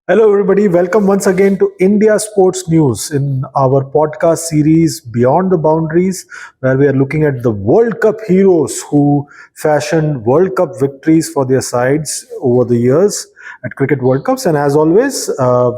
Hello, everybody. Welcome once again to India Sports News in our podcast series Beyond the Boundaries, where we are looking at the World Cup heroes who fashioned World Cup victories for their sides over the years at Cricket World Cups. And as always,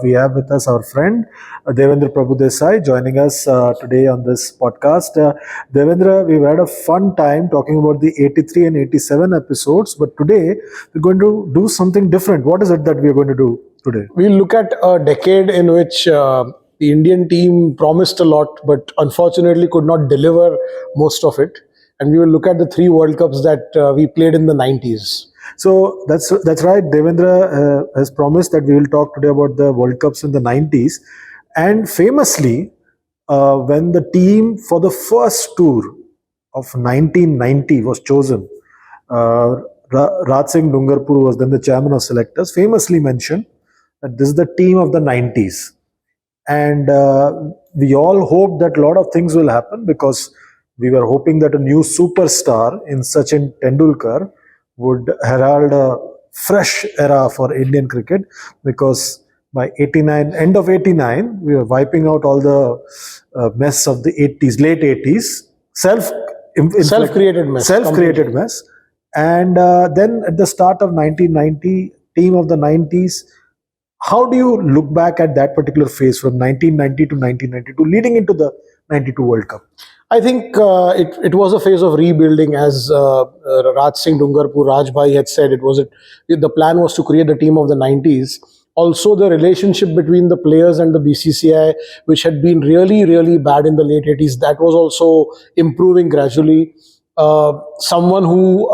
we have with us our friend Devendra Prabhu Desai joining us today on this podcast. Devendra, we've had a fun time talking about the 83 and 87 episodes, but today we're going to do something different. What is it that we're going to do today? We'll look at a decade in which the Indian team promised a lot, but unfortunately could not deliver most of it. And we will look at the three World Cups that we played in the 90s. So that's right. Devendra has promised that we will talk today about the World Cups in the 90s. And famously, when the team for the first tour of 1990 was chosen, Raj Singh Dungarpur was then the chairman of selectors, famously mentioned that this is the team of the 90s. And we all hope that a lot of things will happen because we were hoping that a new superstar in Sachin Tendulkar would herald a fresh era for Indian cricket, because by 89, end of 89, we were wiping out all the mess of the 80s, late 80s, Self-created mess. self-created mess. And then at the start of 1990, team of the 90s, how do you look back at that particular phase from 1990 to 1992, leading into the 92 World Cup? I think it was a phase of rebuilding, as Raj Singh Dungarpur, Rajbhai had said. The plan was to create the team of the 90s. Also, the relationship between the players and the BCCI, which had been really, really bad in the late 80s, that was also improving gradually. Someone who,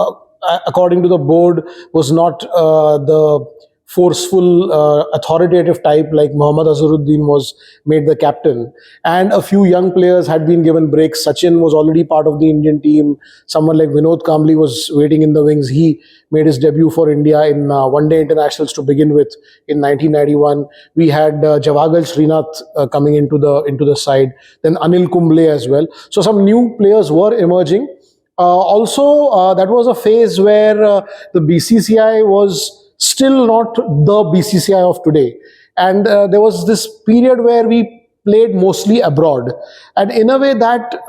according to the board, was not the forceful, authoritative type like Mohammad Azharuddin was made the captain. And a few young players had been given breaks. Sachin was already part of the Indian team. Someone like Vinod Kambli was waiting in the wings. He made his debut for India in one-day internationals to begin with in 1991. We had Javagal Srinath coming into the side. Then Anil Kumble as well. So some new players were emerging. Also, that was a phase where the BCCI was still not the BCCI of today. And there was this period where we played mostly abroad. And in a way, that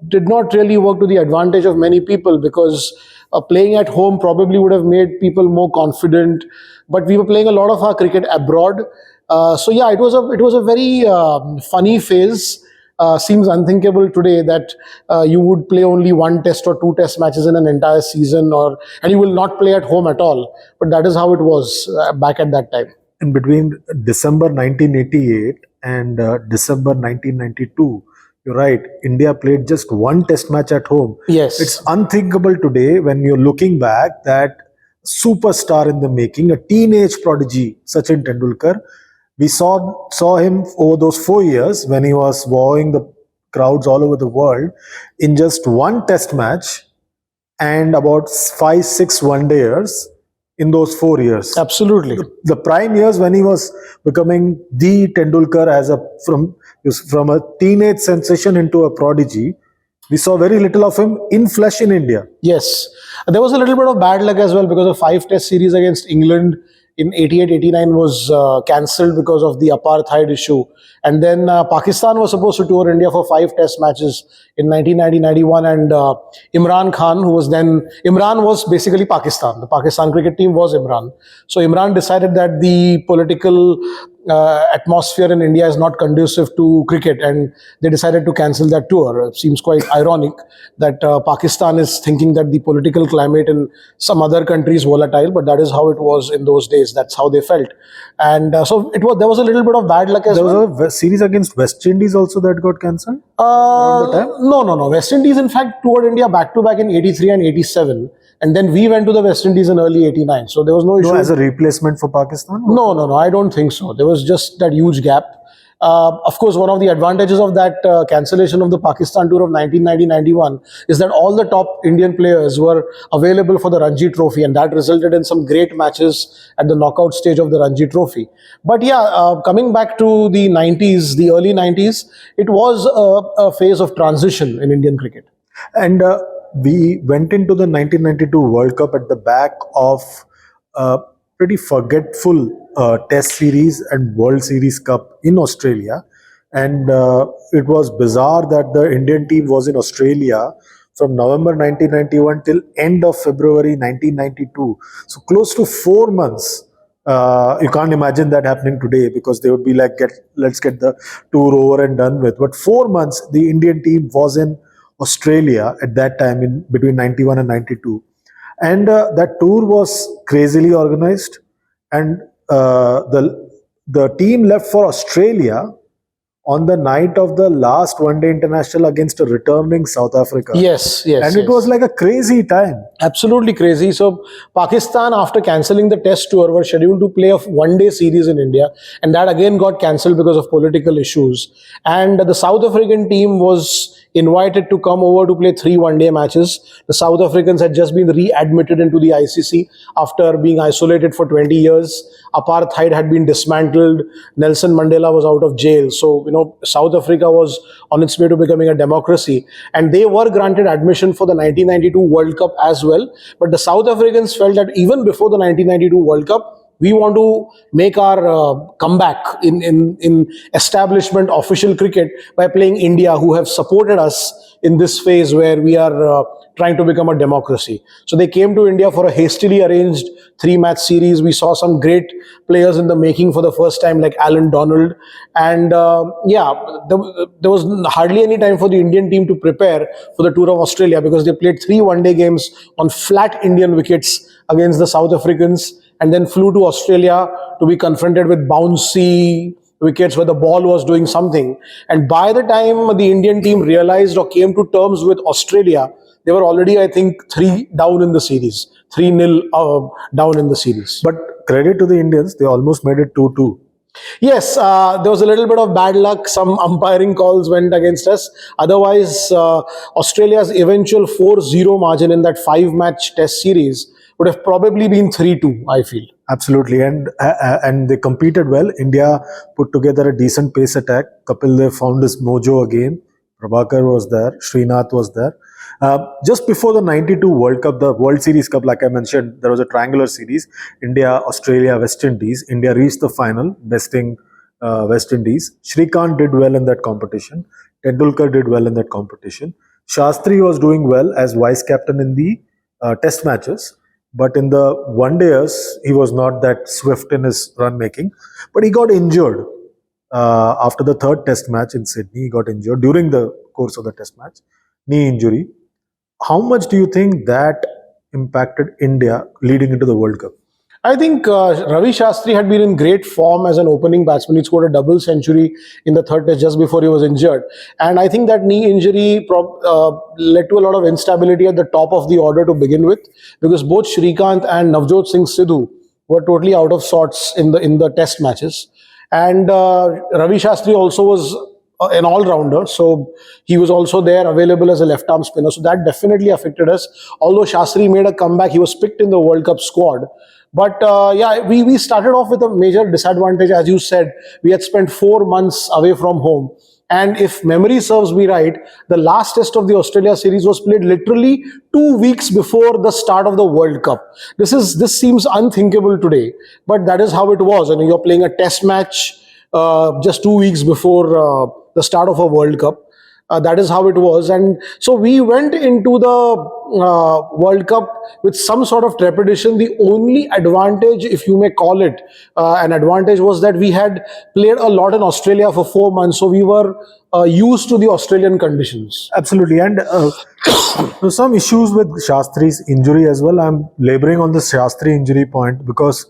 did not really work to the advantage of many people, because playing at home probably would have made people more confident. But we were playing a lot of our cricket abroad. So yeah, it was a very funny phase. Seems unthinkable today that you would play only one test or two test matches in an entire season, and you will not play at home at all. But that is how it was back at that time. In between December 1988 and December 1992, you're right, India played just one test match at home. Yes. It's unthinkable today when you're looking back that superstar in the making, a teenage prodigy, Sachin Tendulkar, we saw him over those 4 years when he was wowing the crowds all over the world in just one test match and about 5, 6 one-dayers in those 4 years. Absolutely. The prime years when he was becoming the Tendulkar from a teenage sensation into a prodigy, we saw very little of him in flesh in India. Yes. There was a little bit of bad luck as well, because a 5-test series against England in 88-89 was cancelled because of the apartheid issue. And then Pakistan was supposed to tour India for 5 test matches in 1990-91. And Imran Khan, Imran was basically Pakistan. The Pakistan cricket team was Imran. So Imran decided that the political atmosphere in India is not conducive to cricket, and they decided to cancel that tour. It seems quite ironic that Pakistan is thinking that the political climate in some other country is volatile, but that is how it was in those days. That's how they felt. And so there was a little bit of bad luck as There well. was a series against West Indies also that got cancelled. around the time? No. West Indies, in fact, toured India back to back in 83 and 87. And then we went to the West Indies in early 89. So there was no issue. No, as a replacement for Pakistan? No. I don't think so. There was just that huge gap. Of course, one of the advantages of that cancellation of the Pakistan tour of 1990-91 is that all the top Indian players were available for the Ranji Trophy, and that resulted in some great matches at the knockout stage of the Ranji Trophy. But yeah, coming back to the 90s, the early 90s, it was a phase of transition in Indian cricket. And we went into the 1992 World Cup at the back of a pretty forgetful Test Series and World Series Cup in Australia. And it was bizarre that the Indian team was in Australia from November 1991 till end of February 1992. So close to 4 months. You can't imagine that happening today because they would be like, let's get the tour over and done with. But 4 months, the Indian team was in Australia at that time in between 91 and 92. And that tour was crazily organized. And the team left for Australia on the night of the last one-day international against a returning South Africa. Yes, yes. And it was like a crazy time. Absolutely crazy. So Pakistan, after cancelling the test tour, were scheduled to play a one-day series in India, and that again got cancelled because of political issues. And the South African team was invited to come over to play 3 one-day matches. The South Africans had just been readmitted into the ICC after being isolated for 20 years. Apartheid had been dismantled. Nelson Mandela was out of jail. So, South Africa was on its way to becoming a democracy. And they were granted admission for the 1992 World Cup as well. But the South Africans felt that even before the 1992 World Cup, we want to make our comeback in establishment official cricket by playing India, who have supported us in this phase where we are trying to become a democracy. So they came to India for a hastily arranged 3-match series. We saw some great players in the making for the first time, like Alan Donald. And there was hardly any time for the Indian team to prepare for the tour of Australia because they played 3 one-day games on flat Indian wickets against the South Africans, and then flew to Australia to be confronted with bouncy wickets where the ball was doing something. And by the time the Indian team realized or came to terms with Australia, they were already, I think, 3 down in the series, 3-0 down in the series. But credit to the Indians, they almost made it 2-2. Yes, there was a little bit of bad luck. Some umpiring calls went against us. Otherwise, Australia's eventual 4-0 margin in that 5-match test series would have probably been 3-2, I feel. Absolutely, and they competed well. India put together a decent pace attack. Kapil Dev found his mojo again. Prabhakar was there. Srinath was there. Just before the 92 World Cup, the World Series Cup, like I mentioned, there was a triangular series. India, Australia, West Indies. India reached the final, besting West Indies. Shrikant did well in that competition. Tendulkar did well in that competition. Shastri was doing well as vice captain in the test matches. But in the one-dayers, he was not that swift in his run making. But he got injured after the third test match in Sydney. He got injured during the course of the test match. Knee injury. How much do you think that impacted India leading into the World Cup? I think Ravi Shastri had been in great form as an opening batsman. He scored a double century in the third test just before he was injured. And I think that knee injury led to a lot of instability at the top of the order to begin with, because both Shrikant and Navjot Singh Sidhu were totally out of sorts in the test matches. And Ravi Shastri also was an all-rounder, so he was also there available as a left-arm spinner. So that definitely affected us. Although Shastri made a comeback, he was picked in the World Cup squad. But we started off with a major disadvantage. As you said, we had spent 4 months away from home. And if memory serves me right, the last test of the Australia series was played literally 2 weeks before the start of the World Cup. This seems unthinkable today, but that is how it was. And you're playing a test match just 2 weeks before the start of a World Cup. That is how it was. And so we went into the World Cup with some sort of trepidation. The only advantage, if you may call it an advantage, was that we had played a lot in Australia for 4 months. So we were used to the Australian conditions. Absolutely. And there's some issues with Shastri's injury as well. I'm laboring on the Shastri injury point because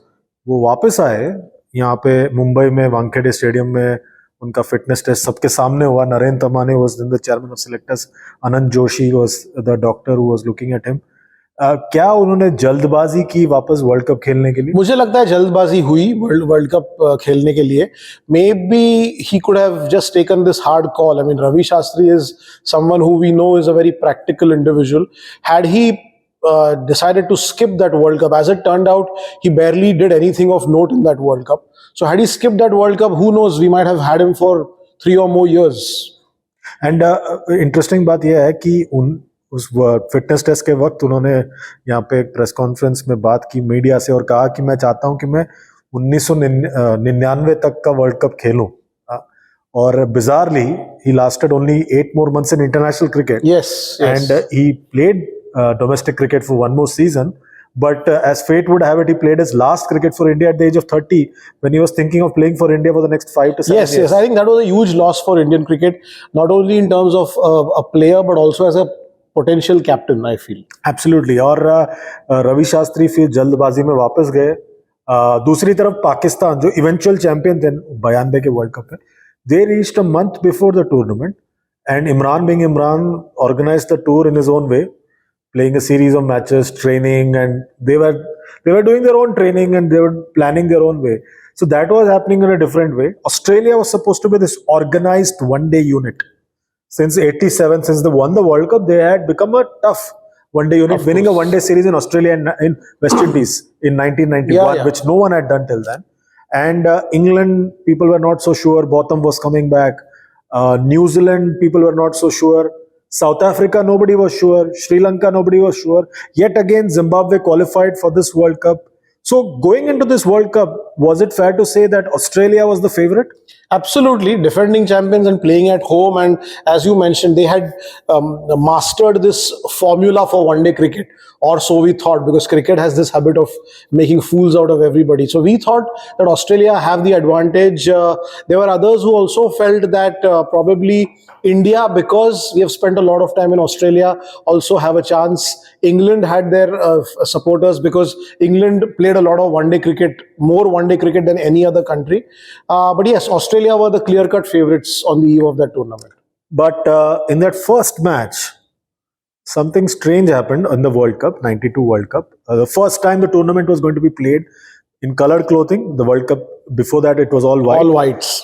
वो वापस आए यहाँ पे मुंबई में Wankhede stadium में. उनका fitness test सबके सामने हुआ. Narendra तमाने was then the chairman of selectors. Anand Joshi was the doctor who was looking at him. क्या उन्होंने जल्दबाजी की वापस वर्ल्ड कप खेलने के लिए? मुझे लगता है जल्दबाजी हुई वर्ल्ड कप खेलने के लिए. Maybe he could have just taken this hard call. I mean, Ravi Shastri is someone who we know is a very practical individual. Had he decided to skip that World Cup, as it turned out, he barely did anything of note in that World Cup. So had he skipped that World Cup, who knows, we might have had him for 3 or more years. And interesting बात यह है कि उस fitness test के वक्त उन्होंने यहाँ पे एक प्रेस कॉन्फ्रेंस में बात की मीडिया से और कहा कि मैं चाहता हूं कि मैं 1999 तक का वर्ल्ड कप खेलूं. और bizarrely he lasted only 8 more months in international cricket. Yes, yes. And he played domestic cricket for one more season. But as fate would have it, he played his last cricket for India at the age of 30 when he was thinking of playing for India for the next 5 to 7 Yes, years. yes. I think that was a huge loss for Indian cricket, not only in terms of a player, but also as a potential captain, I feel. Absolutely. और रवि शास्त्री फिर जल्दबाजी में वापस गए. दूसरी तरफ पाकिस्तान जो eventual champion थे 92 के वर्ल्ड कप में, they reached a month before the tournament, and Imran being Imran organized the tour in his own way, playing a series of matches, training, and they were doing their own training and they were planning their own way. So that was happening in a different way. Australia was supposed to be this organized one-day unit. Since '87, since they won the World Cup, they had become a tough one-day unit, winning a one-day series in Australia and in West Indies in 1991, Yeah. which no one had done till then. And England, people were not so sure. Botham was coming back. New Zealand, people were not so sure. South Africa, nobody was sure. Sri Lanka, nobody was sure. Yet again, Zimbabwe qualified for this World Cup. So going into this World Cup, was it fair to say that Australia was the favorite? Absolutely, defending champions and playing at home, and as you mentioned, they had mastered this formula for one-day cricket, or so we thought, because cricket has this habit of making fools out of everybody. So we thought that Australia have the advantage. There were others who also felt that probably India, because we have spent a lot of time in Australia, also have a chance. England had their supporters because England played a lot of one-day cricket, more one-day cricket than any other country. But yes, Australia were the clear-cut favorites on the eve of that tournament. But in that first match, something strange happened in the World Cup, 92 World Cup. The first time the tournament was going to be played in colored clothing. The World Cup, before that, it was all white. All whites.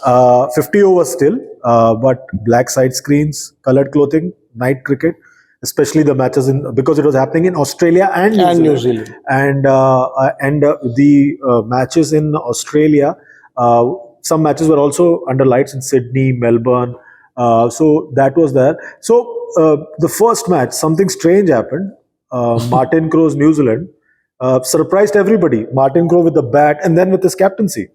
50 overs still, but black side screens, colored clothing, night cricket, especially the matches because it was happening in Australia and New Zealand. And the matches in Australia, some matches were also under lights in Sydney, Melbourne. So that was there. So the first match, something strange happened. Martin Crowe's New Zealand surprised everybody. Martin Crowe with the bat and then with his captaincy.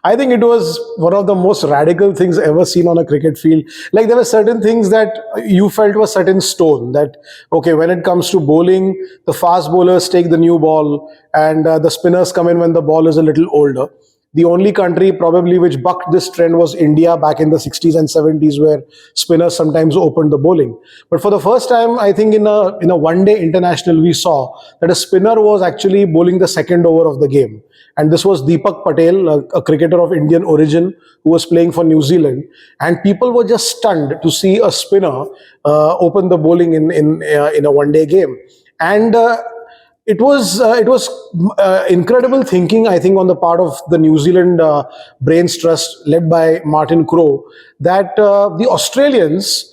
I think it was one of the most radical things ever seen on a cricket field. Like, there were certain things that you felt were set in stone. That, okay, when it comes to bowling, the fast bowlers take the new ball and the spinners come in when the ball is a little older. The only country probably which bucked this trend was India back in the 60s and 70s, where spinners sometimes opened the bowling. But for the first time, I think in a one-day international, we saw that a spinner was actually bowling the second over of the game. And this was Deepak Patel, a cricketer of Indian origin who was playing for New Zealand. And people were just stunned to see a spinner open the bowling in a one-day game. And it was incredible thinking, I think, on the part of the New Zealand Brains Trust, led by Martin Crowe, that the Australians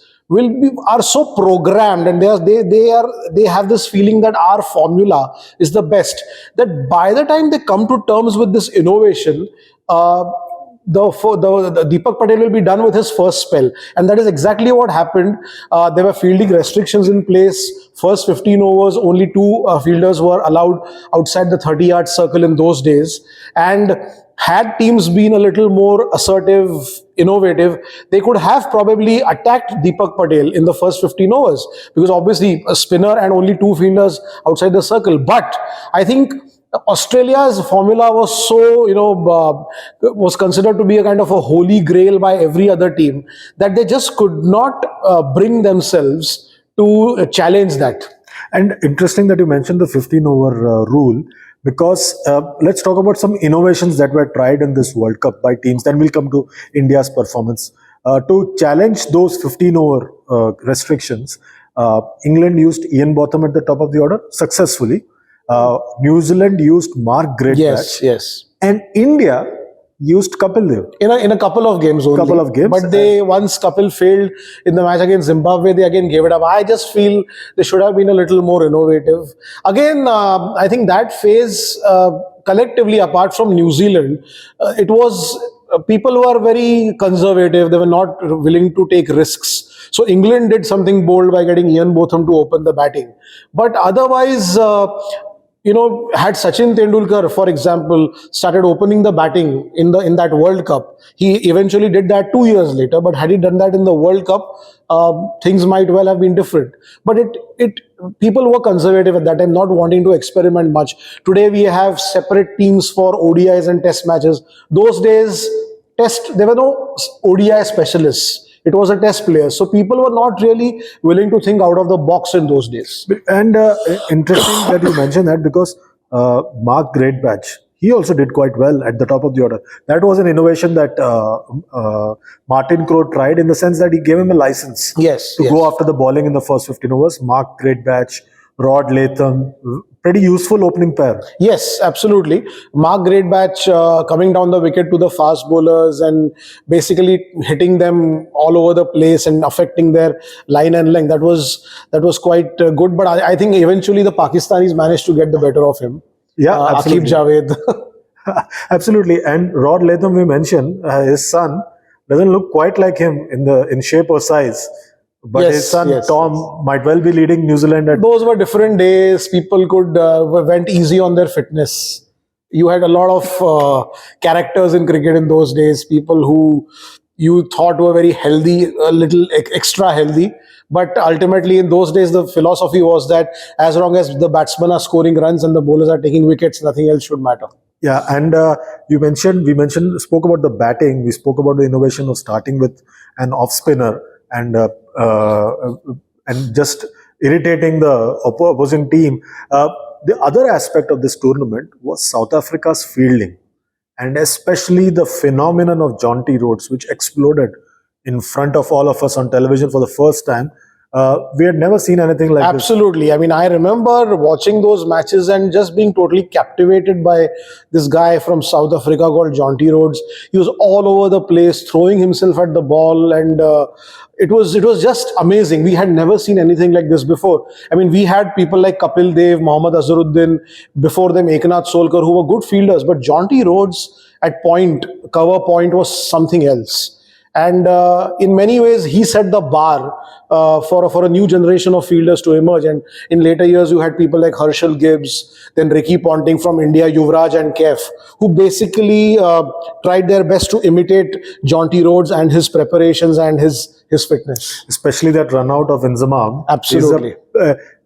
are so programmed, and they have this feeling that our formula is the best, that by the time they come to terms with this innovation, the Deepak Patel will be done with his first spell. And that is exactly what happened. There were fielding restrictions in place. First 15 overs, only 2 fielders were allowed outside the 30-yard circle in those days. And had teams been a little more assertive, innovative, they could have probably attacked Deepak Patel in the first 15 overs, because obviously a spinner and only 2 fielders outside the circle. But I think Australia's formula was so, was considered to be a kind of a holy grail by every other team, that they just could not bring themselves to challenge that. And interesting that you mentioned the 15 over rule, because let's talk about some innovations that were tried in this World Cup by teams. Then we'll come to India's performance. To challenge those 15 over restrictions, England used Ian Botham at the top of the order successfully. New Zealand used Mark Greatbatch. Yes. And India used Kapil Dev. In a couple of games only. Couple of games. But once Kapil failed in the match against Zimbabwe, they again gave it up. I just feel they should have been a little more innovative. Again, I think that phase, collectively, apart from New Zealand, it was, people were very conservative. They were not willing to take risks. So England did something bold by getting Ian Botham to open the batting. But otherwise, had Sachin Tendulkar, for example, started opening the batting in that World Cup, he eventually did that 2 years later. But had he done that in the World Cup, things might well have been different. But it people were conservative at that time, not wanting to experiment much. Today we have separate teams for ODIs and Test matches. Those days, there were no ODI specialists. It was a test player. So people were not really willing to think out of the box in those days. And interesting that you mentioned that, because Mark Greatbatch, he also did quite well at the top of the order. That was an innovation that Martin Crowe tried, in the sense that he gave him a license Yes, to yes. go after the bowling in the first 15 overs. Mark Greatbatch, Rod Latham, pretty useful opening pair. Yes, absolutely. Mark Greatbatch coming down the wicket to the fast bowlers and basically hitting them all over the place and affecting their line and length. That was quite good. But I think eventually the Pakistanis managed to get the better of him. Yeah, Akib absolutely. Javed. Absolutely. And Rod Latham, we mentioned, his son doesn't look quite like him in shape or size. But Yes, his son, yes, Tom, might well be leading New Zealand at. Those were different days. People could went easy on their fitness. You had a lot of characters in cricket in those days. People who you thought were very healthy, a little extra healthy. But ultimately, in those days, the philosophy was that as long as the batsmen are scoring runs and the bowlers are taking wickets, nothing else should matter. Yeah, and spoke about the batting. We spoke about the innovation of starting with an off spinner and just irritating the opposing team. The other aspect of this tournament was South Africa's fielding, and especially the phenomenon of Jonty Rhodes, which exploded in front of all of us on television for the first time. We had never seen anything like this. Absolutely. I mean, I remember watching those matches and just being totally captivated by this guy from South Africa called Jonty Rhodes. He was all over the place, throwing himself at the ball, and it was just amazing. We had never seen anything like this before. I mean, we had people like Kapil Dev, Mohammad Azharuddin, before them Eknath Solkar, who were good fielders, but Jonty Rhodes at cover point was something else. And in many ways, he set the bar for a new generation of fielders to emerge. And in later years, you had people like Herschel Gibbs, then Ricky Ponting from India, Yuvraj and Kef, who basically tried their best to imitate Jonty Rhodes and his preparations and his fitness. Especially that run out of Inzamam. Absolutely.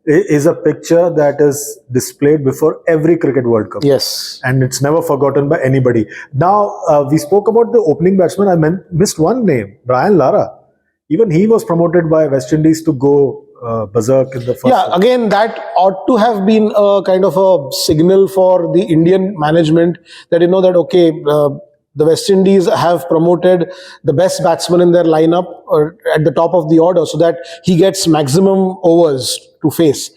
Is a picture that is displayed before every Cricket World Cup. Yes. And it's never forgotten by anybody. Now, we spoke about the opening batsman. I missed one name, Brian Lara. Even he was promoted by West Indies to go berserk in the first. Yeah, again, that ought to have been a kind of a signal for the Indian management that, that, okay, the West Indies have promoted the best batsman in their lineup at the top of the order so that he gets maximum overs to face.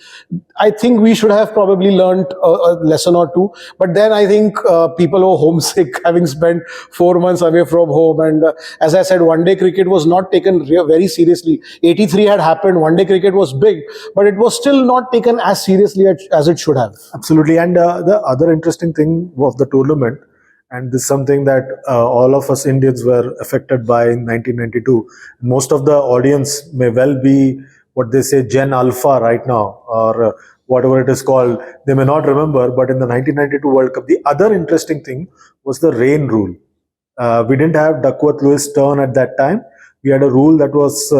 I think we should have probably learnt a lesson or two. But then I think people were homesick, having spent 4 months away from home. And as I said, one-day cricket was not taken very seriously. 83 had happened, one-day cricket was big, but it was still not taken as seriously as it should have. Absolutely. And the other interesting thing of the tournament, and this is something that all of us Indians were affected by in 1992. Most of the audience may well be what they say Gen Alpha right now, or whatever it is called. They may not remember, but in the 1992 World Cup, the other interesting thing was the rain rule. We didn't have Duckworth Lewis turn at that time. We had a rule that was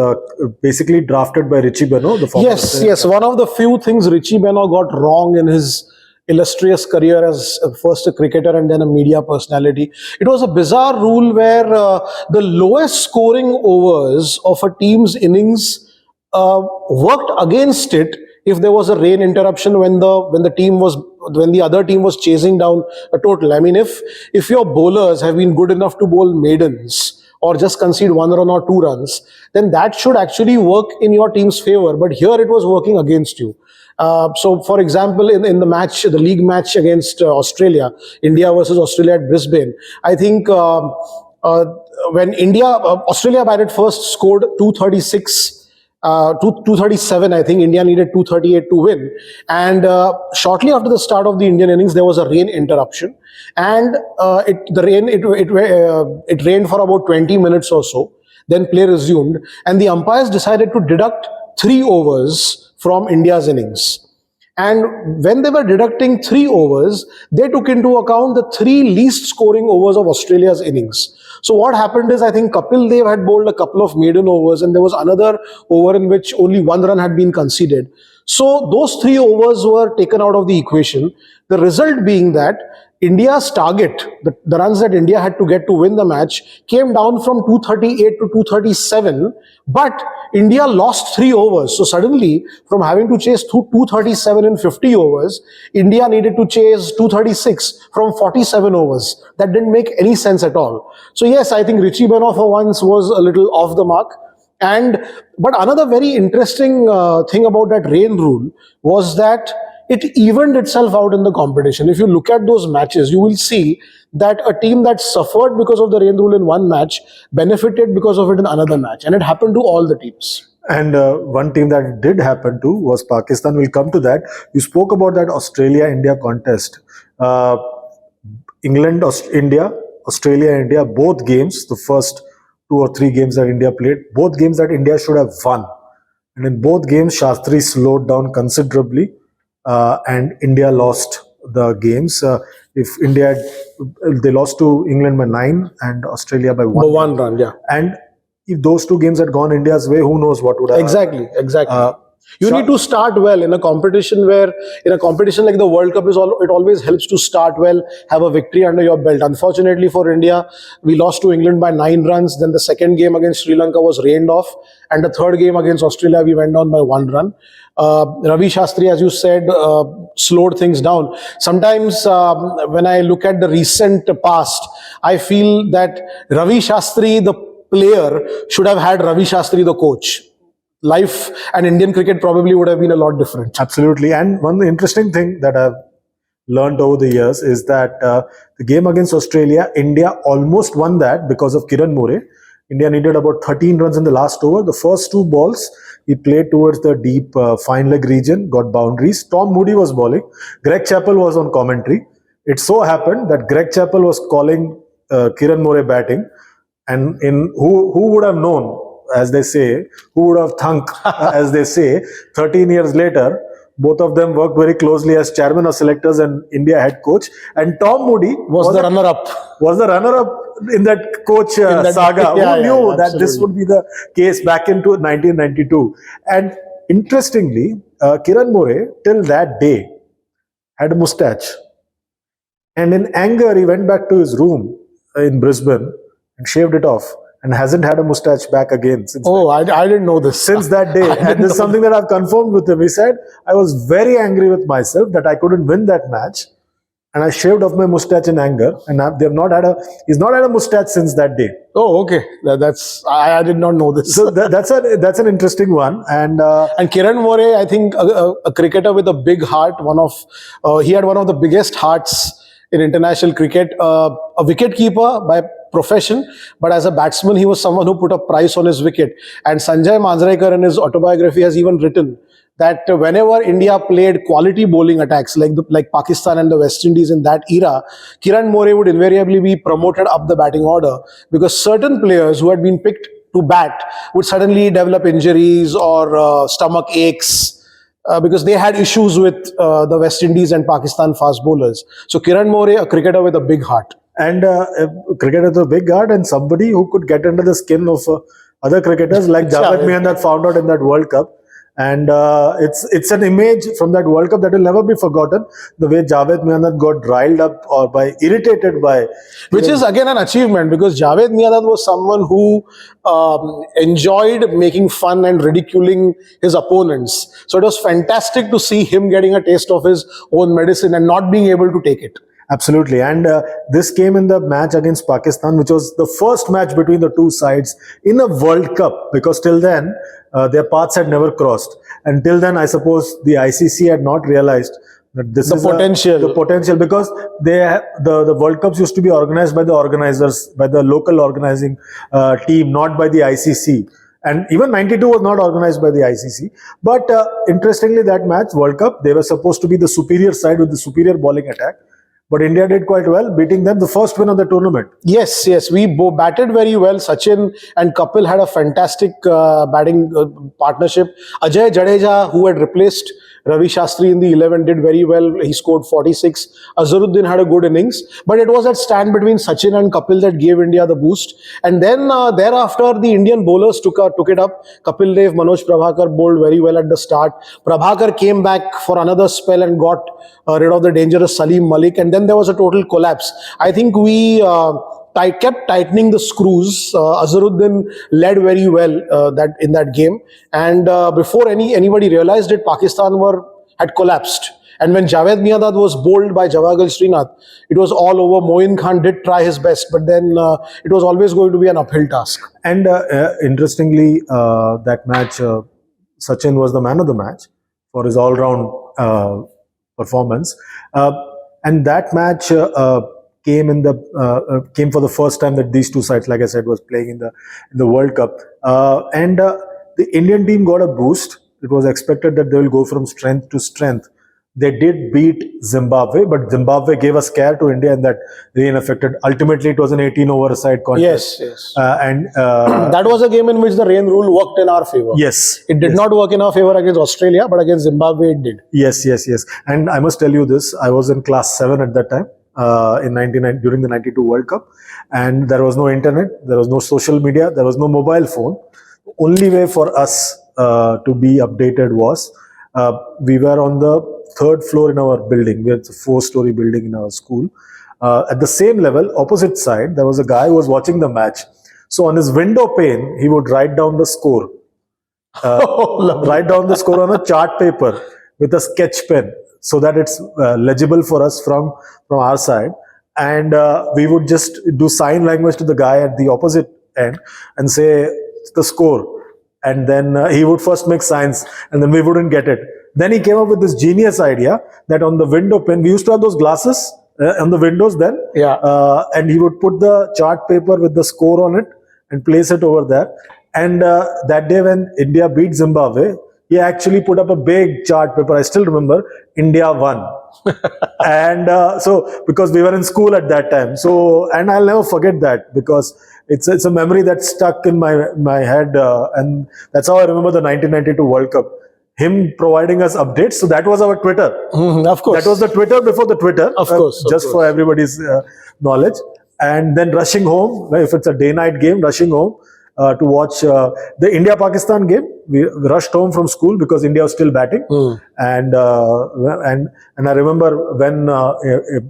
basically drafted by Richie Benaud. Yes. One of the few things Richie Benaud got wrong in his illustrious career as first a cricketer and then a media personality. It was a bizarre rule where the lowest scoring overs of a team's innings worked against it if there was a rain interruption when the other team was chasing down a total. I mean, if your bowlers have been good enough to bowl maidens or just concede 1 run or 2 runs, then that should actually work in your team's favor. But here it was working against you. So, for example, in the league match against Australia, India versus Australia at Brisbane, I think when Australia batted first, scored 236, 237, I think India needed 238 to win. And shortly after the start of the Indian innings, there was a rain interruption. And it rained for about 20 minutes or so. Then play resumed. And the umpires decided to deduct 3 overs from India's innings. And when they were deducting 3 overs, they took into account the 3 least scoring overs of Australia's innings. So what happened is, I think Kapil Dev had bowled a couple of maiden overs, and there was another over in which only 1 run had been conceded. So those 3 overs were taken out of the equation. The result being that India's target, the runs that India had to get to win the match, came down from 238 to 237, but India lost 3 overs. So suddenly, from having to chase 237 in 50 overs, India needed to chase 236 from 47 overs. That didn't make any sense at all. So yes, I think Richie Benoit for once was a little off the mark. But another very interesting thing about that rain rule was that it evened itself out in the competition. If you look at those matches, you will see that a team that suffered because of the rain rule in one match benefited because of it in another match, and it happened to all the teams. And one team that it did happen to was Pakistan. We'll come to that. You spoke about that Australia-India contest. England, India, Australia, India, both games, the first 2 or 3 games that India played, both games that India should have won. And in both games, Shastri slowed down considerably, and India lost the games. If India, they lost to England by 9 and Australia by 1. But 1 run, yeah. And if those 2 games had gone India's way, who knows what would have Exactly. You So- need to start well in a competition like the World Cup it always helps to start well, have a victory under your belt. Unfortunately for India, we lost to England by 9 runs. Then the second game against Sri Lanka was rained off, and the third game against Australia we went down by 1 run. Ravi Shastri, as you said, slowed things down. Sometimes when I look at the recent past, I feel that Ravi Shastri, the player, should have had Ravi Shastri, the coach. Life and Indian cricket probably would have been a lot different. Absolutely. And one interesting thing that I've learned over the years is that the game against Australia, India almost won that because of Kiran More. India needed about 13 runs in the last over. The first 2 balls, he played towards the deep fine leg region, got boundaries. Tom Moody was bowling. Greg Chappell was on commentary. It so happened that Greg Chappell was calling Kiran More batting. And who would have known, as they say, who would have thunk, as they say, 13 years later, both of them worked very closely as chairman of selectors and India head coach. And Tom Moody Was the runner-up. was the runner-up in that coach saga. Who knew that this would be the case back into 1992? And interestingly, Kiran More, till that day, had a moustache. And in anger, he went back to his room in Brisbane and shaved it off, and hasn't had a moustache back again since. Oh, I didn't know this. Since that day. And this is something that I've confirmed with him. He said, I was very angry with myself that I couldn't win that match, and I shaved off my moustache in anger, and he's not had a moustache since that day. Oh, okay. I did not know this. So that's an interesting one. And And Kiran More, I think a cricketer with a big heart. He had one of the biggest hearts in international cricket. A wicketkeeper by profession, but as a batsman, he was someone who put a price on his wicket. And Sanjay Manjrekar, in his autobiography, has even written that whenever India played quality bowling attacks like Pakistan and the West Indies in that era, Kiran More would invariably be promoted up the batting order, because certain players who had been picked to bat would suddenly develop injuries or stomach aches. Because they had issues with the West Indies and Pakistan fast bowlers. So Kiran More, a cricketer with a big heart. And cricketer with a big guard, and somebody who could get under the skin of other cricketers like Javed Miandad found out in that World Cup. And it's an image from that World Cup that will never be forgotten. The way Javed Miandad got riled up or irritated by, which is again an achievement, because Javed Miandad was someone who enjoyed making fun and ridiculing his opponents. So it was fantastic to see him getting a taste of his own medicine and not being able to take it. Absolutely. And this came in the match against Pakistan, which was the first match between the two sides in a World Cup, because till then their paths had never crossed. Until then, I suppose the ICC had not realized that this is the potential, because the World Cups used to be organized by the organizers, by the local organizing team, not by the ICC. And even 92 was not organized by the ICC. But interestingly, that match, World Cup, they were supposed to be the superior side with the superior bowling attack. But India did quite well, beating them, the first win of the tournament. Yes, we batted very well. Sachin and Kapil had a fantastic batting partnership. Ajay Jadeja, who had replaced Ravi Shastri in the 11 did very well. He scored 46. Azharuddin had a good innings. But it was that stand between Sachin and Kapil that gave India the boost. And then thereafter, the Indian bowlers took it up. Kapil Dev, Manoj Prabhakar bowled very well at the start. Prabhakar came back for another spell and got rid of the dangerous Salim Malik. And then there was a total collapse. I think we kept tightening the screws. Azharuddin led very well that in that game, and before anybody realized it, Pakistan had collapsed. And when Javed Miandad was bowled by Javagal Srinath, it was all over. Moin Khan did try his best, but then it was always going to be an uphill task. And interestingly, that match, Sachin was the man of the match for his all-round performance. And that match came for the first time that these two sides, like I said, was playing in the World Cup. And the Indian team got a boost. It was expected that they will go from strength to strength. They did beat Zimbabwe, but Zimbabwe gave a scare to India in that rain affected. Ultimately, it was an 18-over side contest. Yes. And That was a game in which the rain rule worked in our favor. yes, It did not work in our favor against Australia, but against Zimbabwe it did. yes. And I must tell you this: I was in class 7 at that time. In 99 during the 92 World Cup, and there was no internet, there was no social media, there was no mobile phone. The only way for us to be updated was we were on the 3rd floor in our building. We had a 4-story building in our school. At the same level, opposite side, there was a guy who was watching the match. So on his window pane, he would write down the score. Write down the score on a chart paper with a sketch pen, so that it's legible for us from our side. And we would just do sign language to the guy at the opposite end and say the score. And then he would first make signs, and then we wouldn't get it. Then he came up with this genius idea that on the window pane, we used to have those glasses on the windows then. Yeah. And he would put the chart paper with the score on it and place it over there. And that day when India beat Zimbabwe, he actually put up a big chart paper. I still remember, India won. And so, because we were in school at that time. So, and I'll never forget that, because it's a memory that's stuck in my head. And that's how I remember the 1992 World Cup. Him providing us updates. So that was our Twitter. Of course. That was the Twitter before the Twitter. Of course. Just for everybody's knowledge. And then rushing home, if it's a day-night game, rushing home to watch the India-Pakistan game. We rushed home from school because India was still batting. And I remember when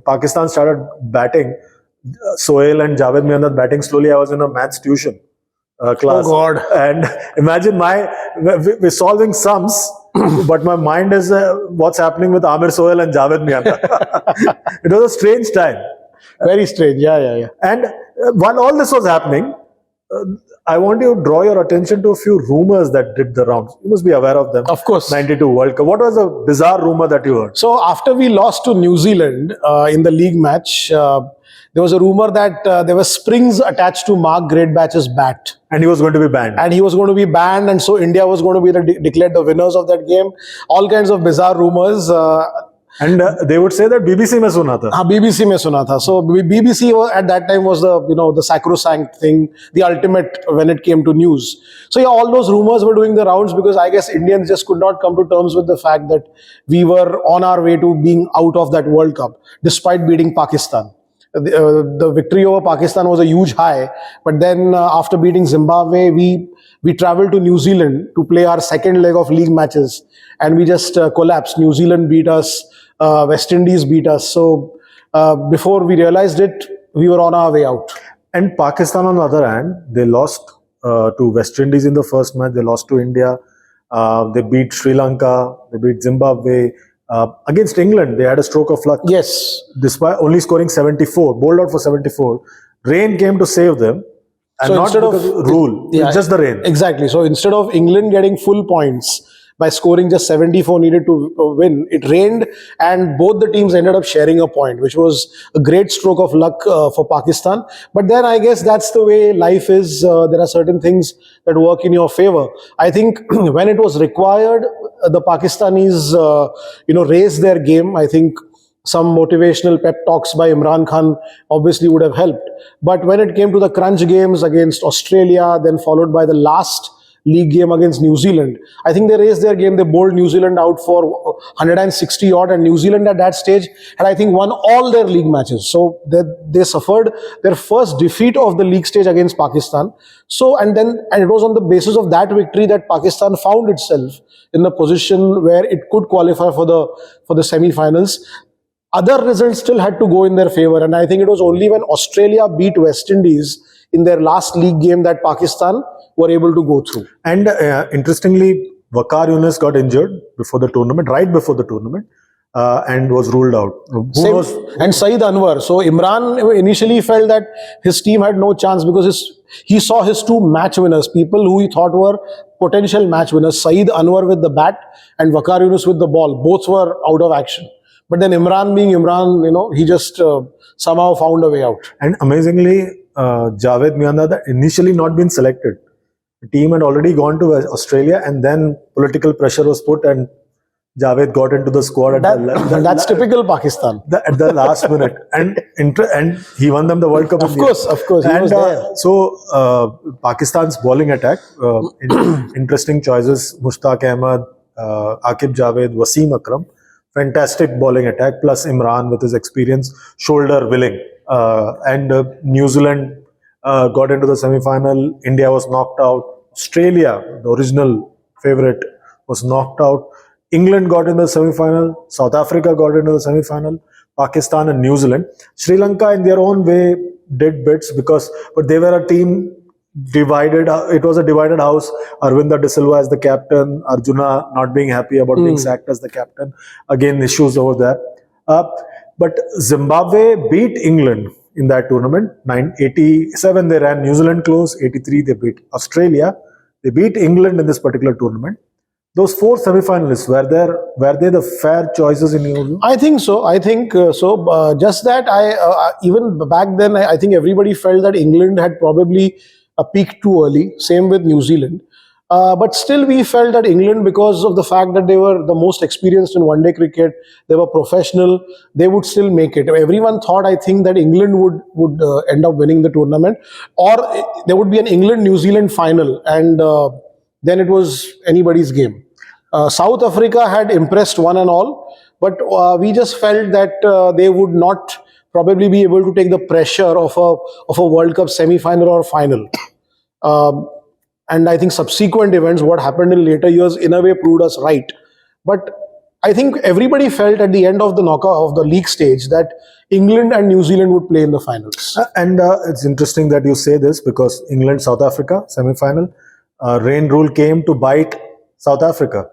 Pakistan started batting, Sohail and Javed Miandad batting slowly, I was in a maths tuition class. Oh God. And imagine we're solving sums, but my mind is what's happening with Amir Sohail and Javed Miandad. It was a strange time. Very strange. Yeah. And while all this was happening, I want to draw your attention to a few rumors that did the rounds. You must be aware of them. Of course. 92 World Cup. What was a bizarre rumor that you heard? So after we lost to New Zealand in the league match, there was a rumor that there were springs attached to Mark Greatbatch's bat. And he was going to be banned. And he was going to be banned, and so India was going to be declared the winners of that game. All kinds of bizarre rumors. And they would say that BBC mein suna tha. BBC mein suna tha. So BBC at that time was the sacrosanct thing, the ultimate when it came to news. So yeah, all those rumors were doing the rounds because I guess Indians just could not come to terms with the fact that we were on our way to being out of that World Cup, despite beating Pakistan. The victory over Pakistan was a huge high, but then after beating Zimbabwe, we traveled to New Zealand to play our second leg of league matches, and we just collapsed. New Zealand beat us. West Indies beat us. So before we realized it, we were on our way out. And Pakistan, on the other hand, they lost to West Indies in the first match. They lost to India. They beat Sri Lanka. They beat Zimbabwe. Against England, they had a stroke of luck. Yes. Despite only scoring 74, bowled out for 74. Rain came to save them. And So not instead because of- of rule, Yeah, it's just the rain. Exactly. So instead of England getting full points by scoring just 74 needed to win, it rained and both the teams ended up sharing a point, which was a great stroke of luck for Pakistan. But then I guess that's the way life is. There are certain things that work in your favor. I think when it was required, the Pakistanis, raised their game. I think some motivational pep talks by Imran Khan obviously would have helped. But when it came to the crunch games against Australia, then followed by the last league game against New Zealand. I think they raised their game. They bowled New Zealand out for 160 odd, and New Zealand at that stage had, I think, won all their league matches. So they suffered their first defeat of the league stage against Pakistan. So and it was on the basis of that victory that Pakistan found itself in a position where it could qualify for the semi-finals. Other results still had to go in their favor, and I think it was only when Australia beat West Indies in their last league game that Pakistan were able to go through. And interestingly, Waqar Younis got injured before the tournament, right before the tournament, and was ruled out. Who Same- knows? and Saeed Anwar. So Imran initially felt that his team had no chance because he saw his two match winners, people who he thought were potential match winners, Saeed Anwar with the bat and Waqar Younis with the ball. Both were out of action. But then Imran being Imran, he just somehow found a way out. And amazingly, Javed Mianda had initially not been selected. The team had already gone to Australia, and then political pressure was put, and Javed got into the squad at That's typical Pakistan. at the last minute, and he won them the World Cup. Of course, he And was there. Pakistan's bowling attack, interesting choices: Mushtaq Ahmed, Aqib Javed, Wasim Akram. Fantastic bowling attack, plus Imran with his experience, shoulder willing. And New Zealand got into the semi-final. India was knocked out. Australia, the original favorite, was knocked out. England got into the semi-final. South Africa got into the semi-final. Pakistan and New Zealand. Sri Lanka, in their own way, did bits but they were a team divided. It was a divided house. Arvinda De Silva as the captain, Arjuna not being happy about being sacked as the captain. Again, issues over there. But Zimbabwe beat England in that tournament. 87 they ran New Zealand close. 83 they beat Australia. They beat England in this particular tournament. Those four semi-finalists, were they the fair choices in your view? I think so. Just that even back then, I think everybody felt that England had probably peaked too early. Same with New Zealand. But still, we felt that England, because of the fact that they were the most experienced in one-day cricket, they were professional, they would still make it. Everyone thought, I think, that England would end up winning the tournament, or there would be an England-New Zealand final, and then it was anybody's game. South Africa had impressed one and all, but we just felt that they would not probably be able to take the pressure of a World Cup semi-final or final. And I think subsequent events, what happened in later years, in a way proved us right. But I think everybody felt at the end of the knockout of the league stage that England and New Zealand would play in the finals. And it's interesting that you say this, because England South Africa semi-final, rain rule came to bite South Africa.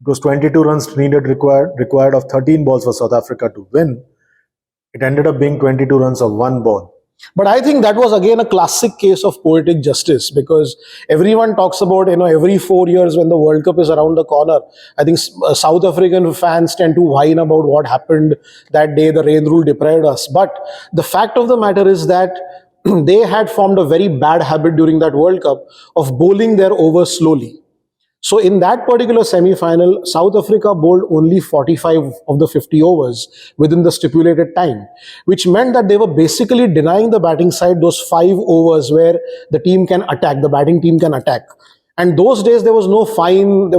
It was 22 runs required of 13 balls for South Africa to win. It ended up being 22 runs of one ball. But I think that was again a classic case of poetic justice, because everyone talks about, every 4 years when the World Cup is around the corner, I think South African fans tend to whine about what happened that day, the rain rule deprived us. But the fact of the matter is that they had formed a very bad habit during that World Cup of bowling their overs slowly. So in that particular semi-final, South Africa bowled only 45 of the 50 overs within the stipulated time, which meant that they were basically denying the batting side those 5 overs where the team can attack, the batting team can attack. And those days there was no fine, there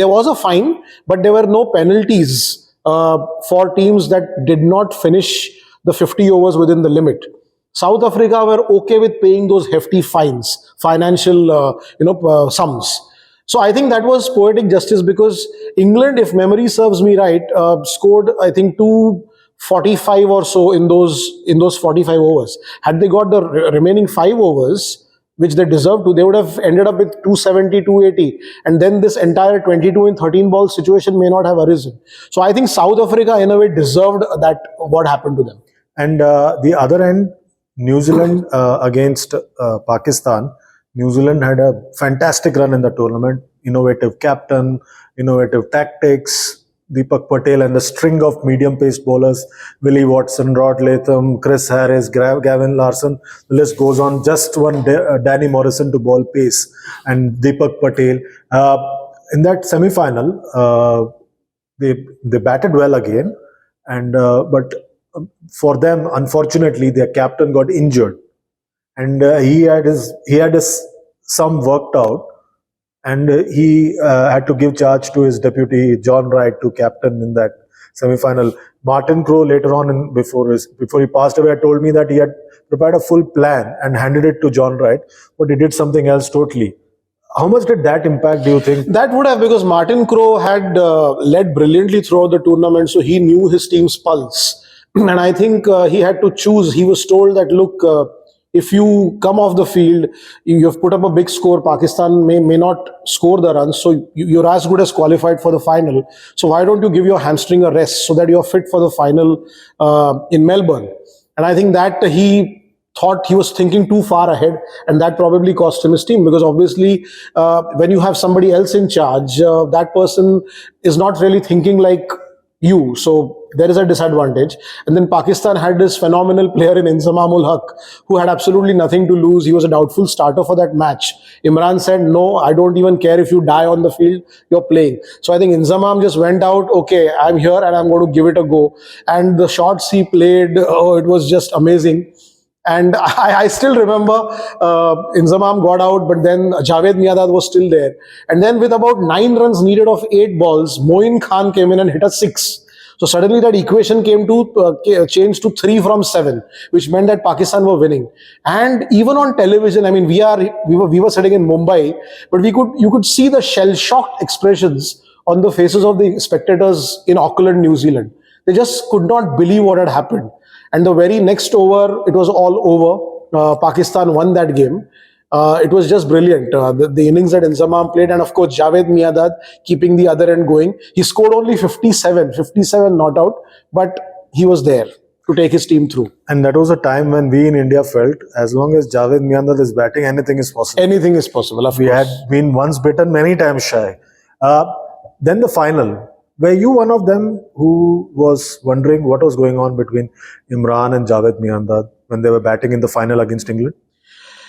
was a fine, but there were no penalties for teams that did not finish the 50 overs within the limit. South Africa were okay with paying those hefty fines, financial sums. So I think that was poetic justice, because England, if memory serves me right, scored, I think, 245 or so in those 45 overs. Had they got the remaining 5 overs, which they deserved to, they would have ended up with 270, 280. And then this entire 22 and 13 ball situation may not have arisen. So I think South Africa, in a way, deserved that, what happened to them. And the other end, New Zealand against Pakistan. New Zealand had a fantastic run in the tournament. Innovative captain, innovative tactics, Deepak Patel and the string of medium-paced bowlers, Willie Watson, Rod Latham, Chris Harris, Gavin Larson. The list goes on. Just one Danny Morrison to bowl pace, and Deepak Patel. In that semi-final, they batted well again, and but for them, unfortunately, their captain got injured. And he had his sum worked out, and he had to give charge to his deputy John Wright to captain in that semi-final. Martin Crowe later on, before he passed away, had told me that he had prepared a full plan and handed it to John Wright, but he did something else totally. How much did that impact, do you think? That would have, because Martin Crowe had led brilliantly throughout the tournament, so he knew his team's pulse. And I think he had to choose. He was told that, look, if you come off the field, you have put up a big score, Pakistan may not score the runs, so you're as good as qualified for the final. So why don't you give your hamstring a rest so that you're fit for the final in Melbourne? And I think that he thought he was thinking too far ahead, and that probably cost him his team, because obviously when you have somebody else in charge, that person is not really thinking like you, so there is a disadvantage. And then Pakistan had this phenomenal player in Inzamam ul Haq, who had absolutely nothing to lose. He was a doubtful starter for that match. Imran said, no, I don't even care if you die on the field, you're playing. So I think Inzamam just went out, okay, I'm here and I'm going to give it a go. And the shots he played, oh, it was just amazing. And I still remember Inzamam got out, but then Javed Miandad was still there. And then with about 9 runs needed of 8 balls, Moin Khan came in and hit a 6. So suddenly that equation came to change to 3 from 7, which meant that Pakistan were winning. And even on television, I mean, we were sitting in Mumbai, but you could see the shell-shocked expressions on the faces of the spectators in Auckland, New Zealand. They just could not believe what had happened. And the very next over, it was all over. Pakistan won that game. It was just brilliant. The innings that Inzamam played, and of course Javed Miandad keeping the other end going. He scored only 57 not out, but he was there to take his team through. And that was a time when we in India felt, as long as Javed Miandad is batting, anything is possible. Anything is possible, of We course. had been once bitten, many times shy. Then the final. Were you one of them who was wondering what was going on between Imran and Javed Miandad when they were batting in the final against England?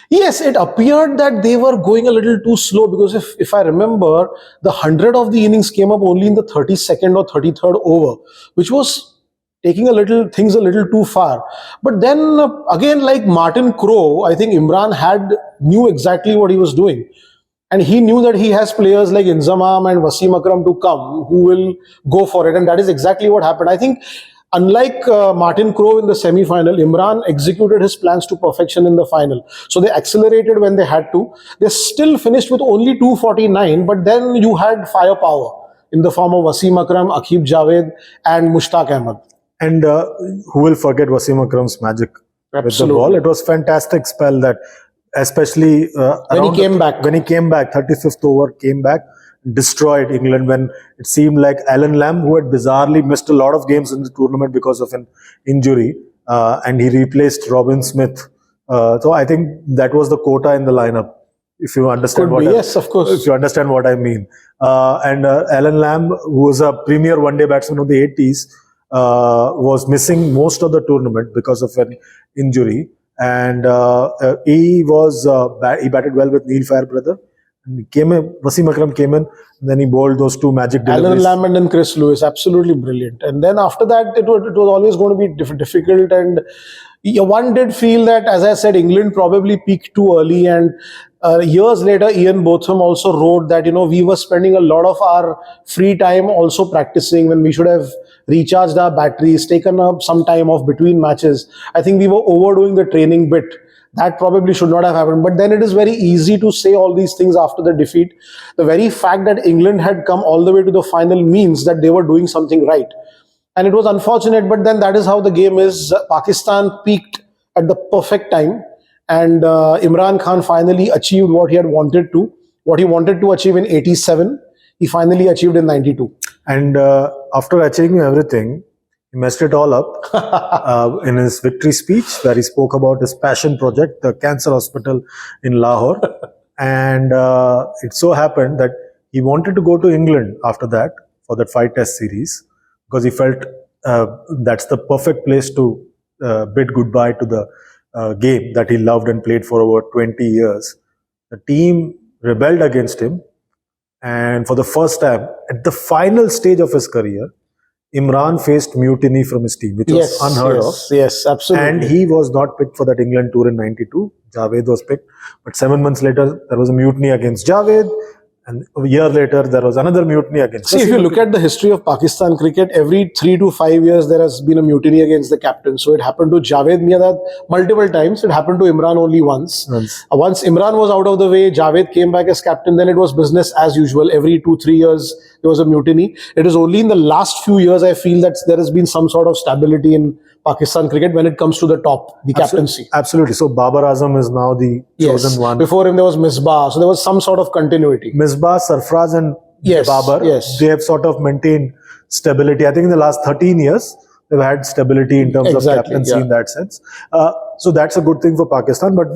Yes, it appeared that they were going a little too slow, because if I remember, the 100 of the innings came up only in the 32nd or 33rd over, which was taking things a little too far. But then again, like Martin Crowe, I think Imran knew exactly what he was doing. And he knew that he has players like Inzamam and Wasim Akram to come who will go for it. And that is exactly what happened. I think, unlike Martin Crowe in the semi-final, Imran executed his plans to perfection in the final. So they accelerated when they had to. They still finished with only 249, but then you had firepower in the form of Wasim Akram, Aqib Javed, and Mushtaq Ahmed. And who will forget Wasim Akram's magic with the ball? It was fantastic spell that, especially when he came back. When he came back, 35th over, came back, destroyed England when it seemed like Alan Lamb, who had bizarrely missed a lot of games in the tournament because of an injury, and he replaced Robin Smith. So I think that was the quota in the lineup, if you understand yes, of course. If you understand what I mean. And Alan Lamb, who was a premier one-day batsman of the 80s, was missing most of the tournament because of an injury. And he batted well with Neil Fairbrother. And Wasim Akram came in, and then he bowled those 2 magic deliveries. Alan Lamb and then Chris Lewis, absolutely brilliant. And then after that, it was always going to be difficult. And one did feel that, as I said, England probably peaked too early. And years later, Ian Botham also wrote that, we were spending a lot of our free time also practicing when we should have recharged our batteries, taken up some time off between matches. I think we were overdoing the training bit. That probably should not have happened. But then it is very easy to say all these things after the defeat. The very fact that England had come all the way to the final means that they were doing something right. And it was unfortunate, but then that is how the game is. Pakistan peaked at the perfect time. And Imran Khan finally achieved what he wanted to achieve in 87. He finally achieved in 92. And after achieving everything, he messed it all up in his victory speech, where he spoke about his passion project, the cancer hospital in Lahore. And it so happened that he wanted to go to England after that for that 5-test series, because he felt that's the perfect place to bid goodbye to the game that he loved and played for over 20 years. The team rebelled against him. And for the first time, at the final stage of his career, Imran faced mutiny from his team, which was unheard of. Yes, absolutely. And he was not picked for that England tour in 92. Javed was picked. But 7 months later, there was a mutiny against Javed. And a year later, there was another mutiny against. See, if you look at the history of Pakistan cricket, every 3 to 5 years there has been a mutiny against the captain. So it happened to Javed Miandad multiple times. It happened to Imran only once. Once Imran was out of the way, Javed came back as captain. Then it was business as usual. Every 2-3 years there was a mutiny. It is only in the last few years I feel that there has been some sort of stability in Pakistan cricket when it comes to the top, the captaincy. Absolutely. So Babar Azam is now the chosen one. Before him there was Misbah. So there was some sort of continuity. Misbah, Sarfraz and Yes, Babar, yes. they have sort of maintained stability. I think in the last 13 years, they've had stability in terms of Exactly, captaincy yeah. in that sense. So that's a good thing for Pakistan. But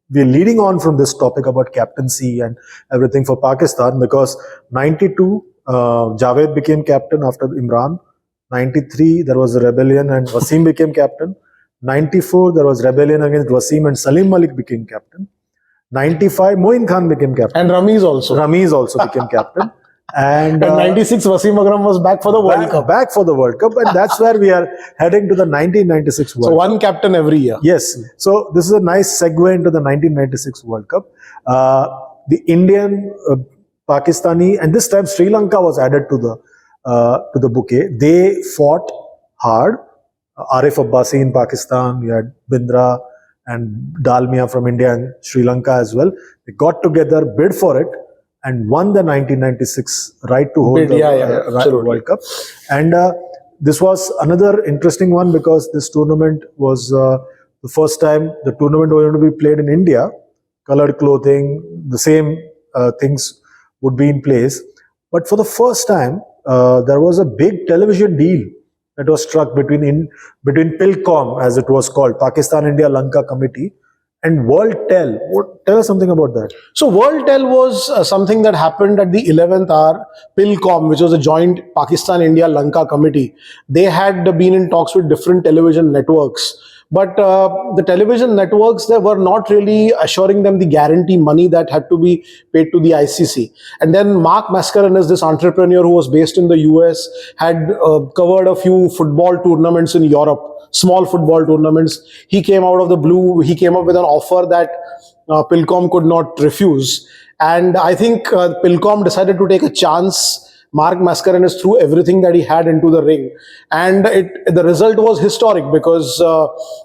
we're leading on from this topic about captaincy and everything for Pakistan because 92, Javed became captain after Imran. 93, there was a rebellion and Wasim became captain. 94, there was rebellion against Wasim and Salim Malik became captain. 95, Moin Khan became captain. And Ramiz also. Ramiz also became captain. And And 96, Wasim Akram was back for the World Cup. back for the World Cup. And that's where we are heading to the 1996 World So Cup. one captain every year. Yes. So this is a nice segue into the 1996 World Cup. The Indian, Pakistani, and this time Sri Lanka was added to the bouquet. They fought hard. Arif Abbasi in Pakistan, you had Bindra and Dalmia from India and Sri Lanka as well. They got together, bid for it, and won the 1996 right to hold the absolutely. World Cup. And this was another interesting one because this tournament was the first time the tournament was going to be played in India. Colored clothing, the same things would be in place. But for the first time, there was a big television deal that was struck between PILCOM, as it was called, Pakistan India Lanka Committee, and World Tel. Tell us something about that. So World Tel was something that happened at the 11th hour. PILCOM, which was a joint Pakistan India Lanka committee, they had been in talks with different television networks. But the television networks, they were not really assuring them the guarantee money that had to be paid to the ICC. And then Mark Mascarenhas, this entrepreneur who was based in the US, had covered a few football tournaments in Europe, small football tournaments. He came out of the blue. He came up with an offer that PILCOM could not refuse. And I think PILCOM decided to take a chance. Mark Mascarenhas threw everything that he had into the ring, and the result was historic because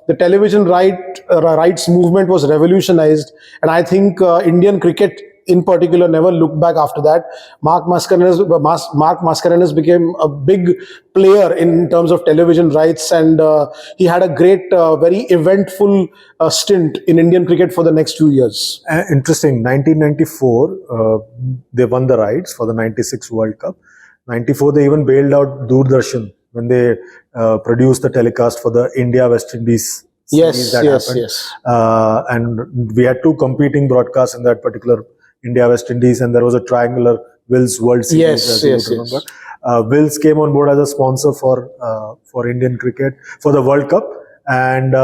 the television rights movement was revolutionized, and I think Indian cricket in particular never looked back after that. Mark Mascarenhas became a big player in terms of television rights, and he had a great, very eventful stint in Indian cricket for the next few years. Interesting. 1994, they won the rights for the 96 World Cup. 94, they even bailed out Doordarshan when they produced the telecast for the India-West Indies series that happened. And we had two competing broadcasts in that particular India-West Indies, and there was a triangular Wills World Series, as you would remember. Wills came on board as a sponsor for Indian cricket for the World Cup, and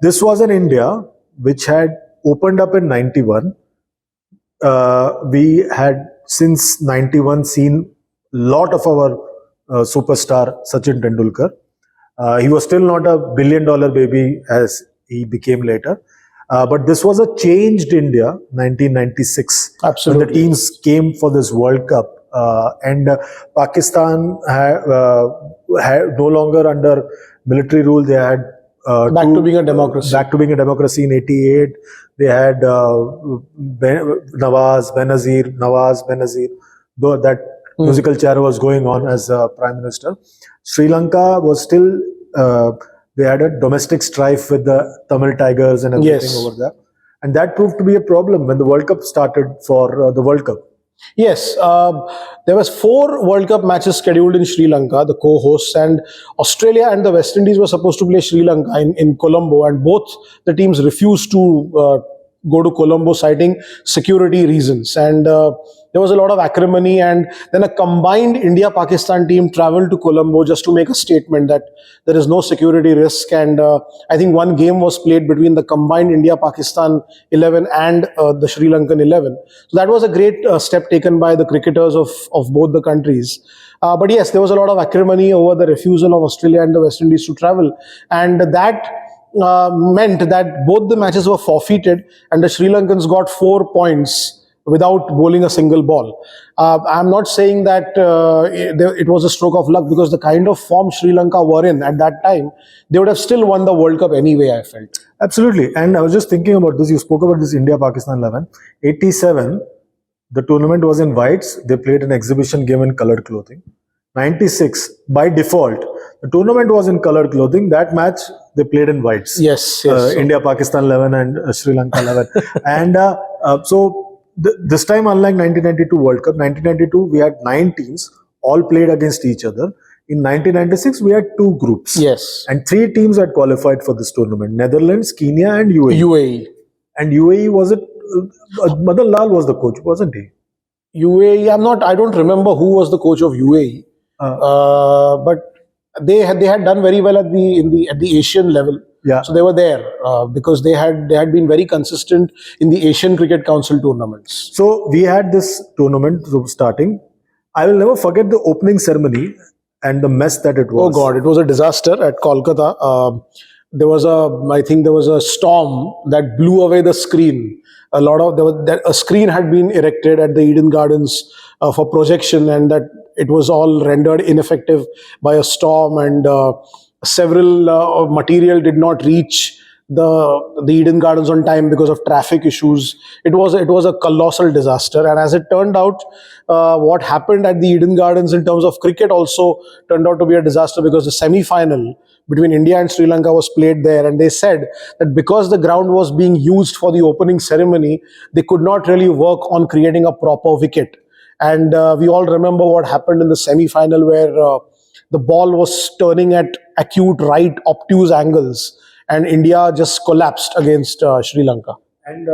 this was in India, which had opened up in 91. We had since 91 seen a lot of our superstar Sachin Tendulkar. He was still not a billion-dollar baby as he became later. But this was a changed India, 1996. Absolutely. When the teams came for this World Cup. And Pakistan had no longer under military rule. They had back to being a democracy. Back to being a democracy in 88. They had Nawaz Benazir, though that musical chair was going on as Prime Minister. Sri Lanka was still... they had a domestic strife with the Tamil Tigers and everything over there. And that proved to be a problem when the World Cup started for the World Cup. Yes, there was 4 World Cup matches scheduled in Sri Lanka, the co-hosts, and Australia and the West Indies were supposed to play Sri Lanka in Colombo, and both the teams refused to go to Colombo, citing security reasons. And there was a lot of acrimony, and then a combined India-Pakistan team traveled to Colombo just to make a statement that there is no security risk. And I think one game was played between the combined India-Pakistan 11 and the Sri Lankan 11. So that was a great step taken by the cricketers of both the countries. But yes, there was a lot of acrimony over the refusal of Australia and the West Indies to travel. And that meant that both the matches were forfeited, and the Sri Lankans got 4 points without bowling a single ball. I'm not saying that it was a stroke of luck, because the kind of form Sri Lanka were in at that time, they would have still won the World Cup anyway, I felt. Absolutely. And I was just thinking about this. You spoke about this India-Pakistan 11. 87, the tournament was in whites. They played an exhibition game in colored clothing. 96, by default, the tournament was in colored clothing. That match, they played in whites. Yes, yes. India-Pakistan 11 and Sri Lanka 11. And this time, unlike 1992 World Cup, 1992, we had 9 teams, all played against each other. In 1996, we had 2 groups. Yes. And 3 teams had qualified for this tournament: Netherlands, Kenya, and UAE. UAE. And UAE, was it? Madan Lal was the coach, wasn't he? UAE, I don't remember who was the coach of UAE, but they had done very well at the Asian level. Yeah. So they were there because they had been very consistent in the Asian Cricket Council tournaments. So we had this tournament starting. I will never forget the opening ceremony and the mess that it was. Oh God, it was a disaster at Kolkata. I think there was a storm that blew away the screen. A screen had been erected at the Eden Gardens for projection, and that it was all rendered ineffective by a storm, and several material did not reach the Eden Gardens on time because of traffic issues. It was a colossal disaster, and as it turned out, what happened at the Eden Gardens in terms of cricket also turned out to be a disaster, because the semi-final between India and Sri Lanka was played there, and they said that because the ground was being used for the opening ceremony, they could not really work on creating a proper wicket. And we all remember what happened in the semi-final, where the ball was turning at acute right obtuse angles, and India just collapsed against Sri Lanka. And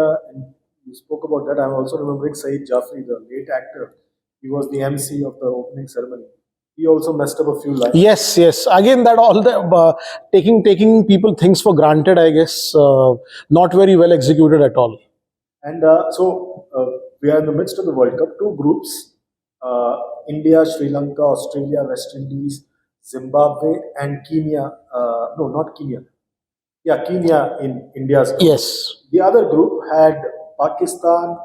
you spoke about that. I'm also remembering Saeed Jafri, the late actor. He was the MC of the opening ceremony. He also messed up a few lines. Yes, yes. Again, that all the taking people things for granted, I guess, not very well executed at all. And we are in the midst of the World Cup. 2 groups: India, Sri Lanka, Australia, West Indies, Zimbabwe, and Kenya. No, not Kenya. Yeah, Kenya in India's group. Yes. The other group had Pakistan,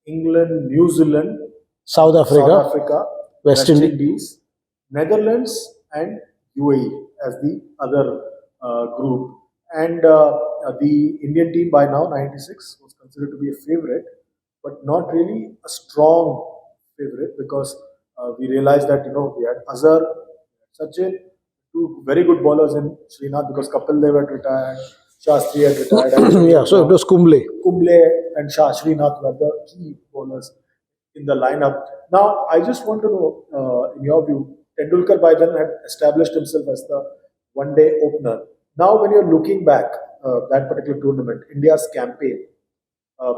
England, New Zealand, South Africa, West West Indies. Indies, Netherlands, and UAE as the other group. And the Indian team by now, 96, was considered to be a favorite, but not really a strong favorite, because we realized that we had Azhar, Sachin, 2 very good bowlers in Srinath, because Kapil Dev had retired, Shastri had retired. and Yeah, so it was Kumble. Kumble and Shah Srinath were the key bowlers in the lineup. Now, I just want to know, in your view, Tendulkar by then had established himself as the one-day opener. Now, when you're looking back that particular tournament, India's campaign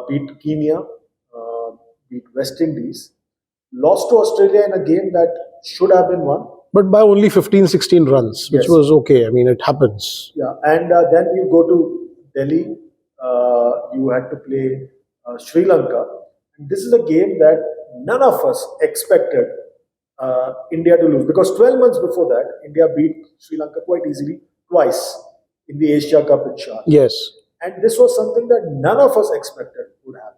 beat Kenya, beat West Indies, lost to Australia in a game that should have been won. But by only 15, 16 runs, which Yes. was okay. I mean, it happens. Yeah, and then you go to Delhi. You had to play Sri Lanka. And this is a game that none of us expected India to lose, because 12 months before that, India beat Sri Lanka quite easily twice in the Asia Cup in Sharjah. Yes. And this was something that none of us expected would happen.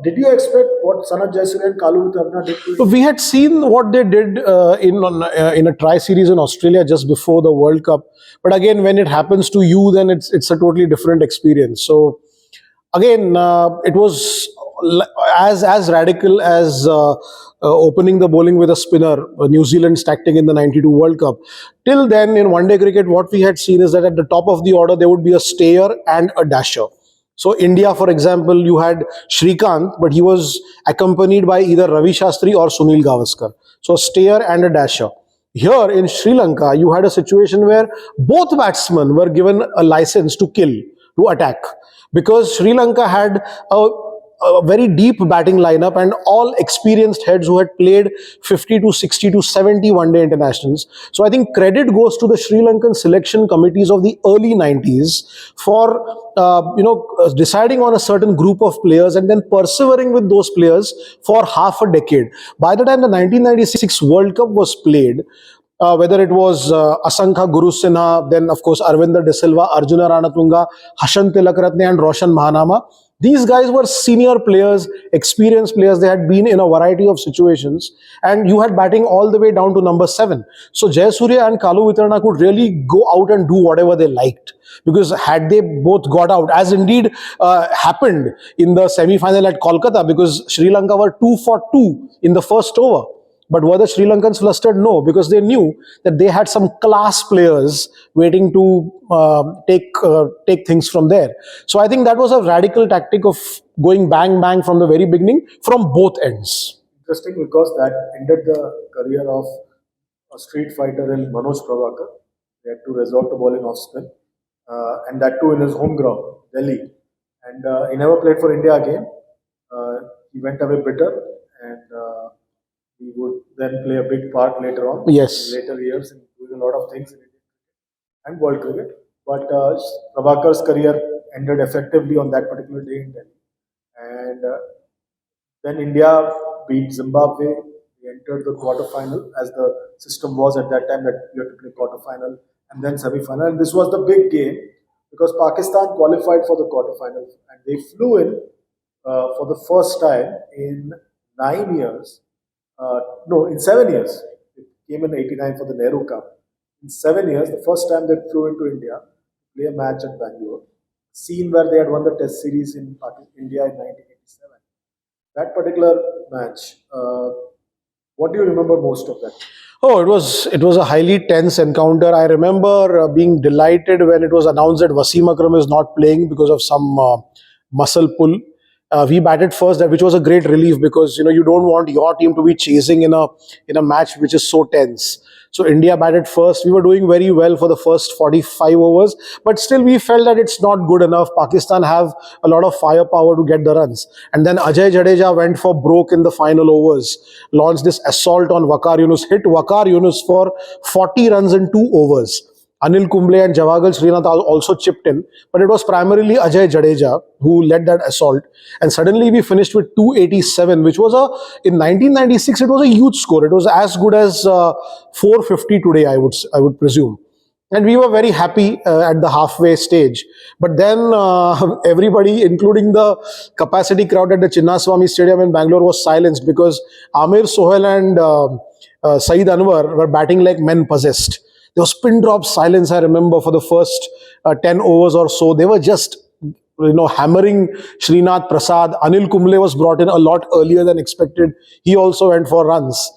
Did you expect what Sanat Jayasuriya and Kalu Withavna did to We had seen what they did in a tri-series in Australia just before the World Cup. But again, when it happens to you, then it's a totally different experience. So again, it was as radical as opening the bowling with a spinner, New Zealand's tactic in the 92 World Cup. Till then, in one-day cricket, what we had seen is that at the top of the order, there would be a stayer and a dasher. So India, for example, you had Shrikant, but he was accompanied by either Ravi Shastri or Sunil Gavaskar. So a stayer and a dasher. Here in Sri Lanka, you had a situation where both batsmen were given a license to kill, to attack, because Sri Lanka had a very deep batting lineup and all experienced heads who had played 50 to 60 to 70 one-day internationals. So I think credit goes to the Sri Lankan selection committees of the early 90s for deciding on a certain group of players and then persevering with those players for half a decade. By the time the 1996 World Cup was played, whether it was Asankha Guru Sinha, then of course Arvinder De Silva, Arjuna Ranatunga, Hashan Tilakaratne and Roshan Mahanama, These guys were senior players, experienced players. They had been in a variety of situations, and you had batting all the way down to number 7. So Jayasurya and Kalu Vitarana could really go out and do whatever they liked. Because had they both got out, as indeed happened in the semi-final at Kolkata, because Sri Lanka were 2 for 2 in the first over. But were the Sri Lankans flustered? No, because they knew that they had some class players waiting to take things from there. So I think that was a radical tactic of going bang bang from the very beginning from both ends. Interesting because that ended the career of a street fighter in Manoj Pravakar. He had to resort to bowling off spin, and that too in his home ground, Delhi. And he never played for India again. He went away bitter, and he would then play a big part later on, Yes. in later years, in doing a lot of things in India and world cricket. But Prabhakar's career ended effectively on that particular day in Delhi. And then India beat Zimbabwe. We entered the quarterfinal, as the system was at that time that you had to play quarterfinal and then semi-final. And this was the big game because Pakistan qualified for the quarterfinal and they flew in for the first time in 9 years. No, in 7 years. It came in '89 for the Nehru Cup. In 7 years, the first time they flew into India to play a match at Bangalore. Scene where they had won the Test series in India in 1987. That particular match, what do you remember most of that? Oh, it was a highly tense encounter. I remember being delighted when it was announced that Wasim Akram is not playing because of some muscle pull. We batted first, which was a great relief because you don't want your team to be chasing in a match which is so tense. So India batted first. We were doing very well for the first 45 overs, but still we felt that it's not good enough. Pakistan have a lot of firepower to get the runs. And then Ajay Jadeja went for broke in the final overs, launched this assault on Waqar Yunus, hit Waqar Yunus for 40 runs in 2 overs. Anil Kumble and Javagal Srinath also chipped in, but it was primarily Ajay Jadeja who led that assault. And suddenly we finished with 287, which was in 1996 it was a huge score. It was as good as 450 today, I would presume. And we were very happy at the halfway stage. But then everybody, including the capacity crowd at the Chinnaswamy Stadium in Bangalore, was silenced because Amir Sohail and Saeed Anwar were batting like men possessed. There was pin drop silence, I remember, for the first 10 overs or so. They were just hammering Srinath, Prasad. Anil Kumble was brought in a lot earlier than expected. He also went for runs.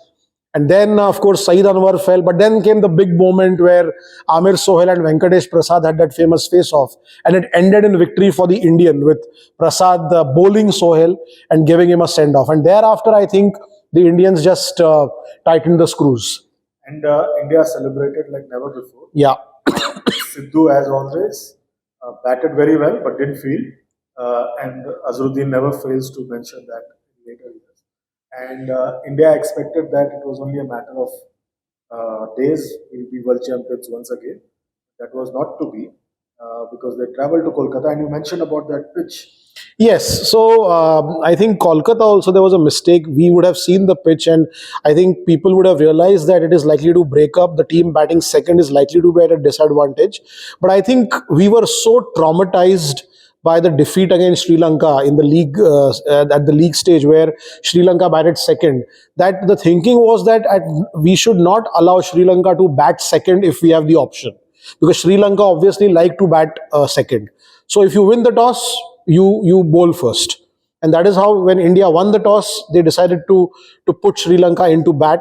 And then, of course, Saeed Anwar fell. But then came the big moment where Amir Sohail and Venkatesh Prasad had that famous face-off. And it ended in victory for the Indian with Prasad bowling Sohail and giving him a send-off. And thereafter, I think the Indians just tightened the screws. And India celebrated like never before. Yeah. Sidhu, as always, batted very well but didn't field. And Azharuddin never fails to mention that in later years. And India expected that it was only a matter of days we'll be world champions once again. That was not to be because they traveled to Kolkata. And you mentioned about that pitch. Yes, so I think Kolkata also there was a mistake. We would have seen the pitch, and I think people would have realized that it is likely to break up. The team batting second is likely to be at a disadvantage. But I think we were so traumatized by the defeat against Sri Lanka in the league at the league stage where Sri Lanka batted second, that the thinking was that we should not allow Sri Lanka to bat second if we have the option, because Sri Lanka obviously like to bat second. So if you win the toss, you bowl first. And that is how, when India won the toss, they decided to put Sri Lanka into bat.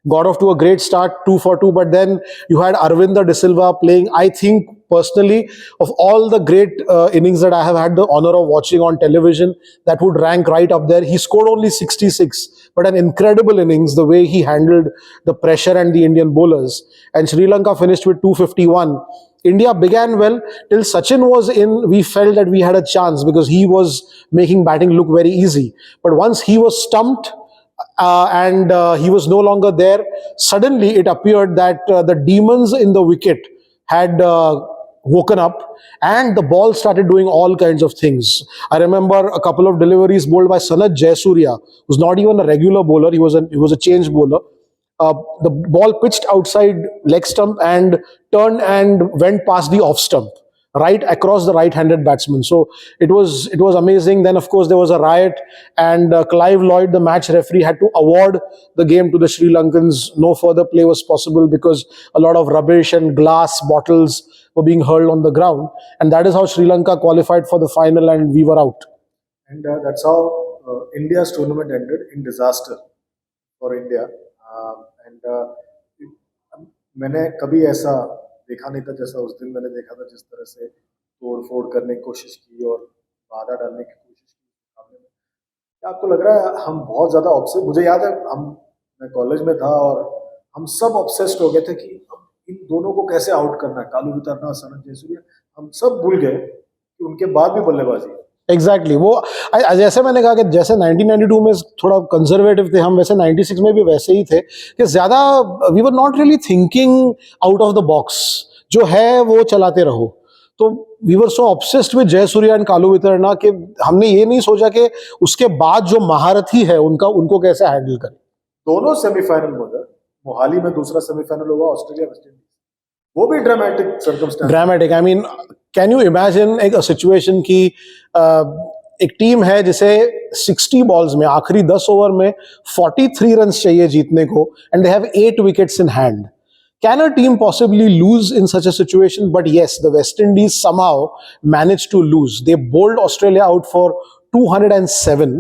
Got off to a great start, 2 for 2, but then you had Arvinder De Silva playing, I think personally, of all the great innings that I have had the honor of watching on television, that would rank right up there. He scored only 66, but an incredible innings, the way he handled the pressure and the Indian bowlers. And Sri Lanka finished with 251. India began well till Sachin was in. We felt that we had a chance because he was making batting look very easy. But once he was stumped and he was no longer there, suddenly it appeared that the demons in the wicket had woken up and the ball started doing all kinds of things. I remember a couple of deliveries bowled by Sanath Jayasuriya, who's not even a regular bowler. He was a change bowler. The ball pitched outside leg stump and turned and went past the off stump. right across the right-handed batsman. So it was amazing. Then of course there was a riot, and Clive Lloyd, the match referee, had to award the game to the Sri Lankans. No further play was possible because a lot of rubbish and glass bottles were being hurled on the ground, and that is how Sri Lanka qualified for the final, and we were out. And that's how India's tournament ended in disaster for India. And मैंने कभी ऐसा देखा नहीं था जैसा उस दिन मैंने देखा था, जिस तरह से तोड़ फोड़ करने की कोशिश की और बाधा डालने की कोशिश की सामने में। क्या आपको लग रहा है हम बहुत ज़्यादा ऑब्सेस, मुझे याद है मैं कॉलेज में था और हम सब ऑब्सेस्ड हो गए थे कि अब इन दोनों को कैसे आउट करना है, कालू वितरना, सनत जयसूर्या। हम सब भूल गए कि उनके बाद भी बल्लेबाजी है। एग्जैक्टली वो जैसे मैंने कहा कि जैसे 1992 में थोड़ा कंजर्वेटिव थे हम, वैसे 96 में भी वैसे ही थे कि ज़्यादा we were not really thinking out of the box, जो है वो चलाते रहो। तो we were so obsessed with Jayasuriya and Kaluwitharana कि हमने ये नहीं सोचा कि उसके बाद जो महारथी है उनको कैसे हैंडल करें। दोनों सेमीफाइनल में गए, मोहाली में दूसरा सेमीफाइनल हुआ ऑस्ट्रेलिया वेस्ट इंडीज, वो भी dramatic circumstance. Dramatic, I mean can you imagine एक सिचुएशन की एक टीम है जिसे 60 बॉल्स में, आखिरी 10 ओवर में 43 रन चाहिए जीतने को, and they have 8 wickets in hand. Can a team possibly lose in such a situation? But yes, the West Indies somehow managed to lose. They bowled Australia out for 207,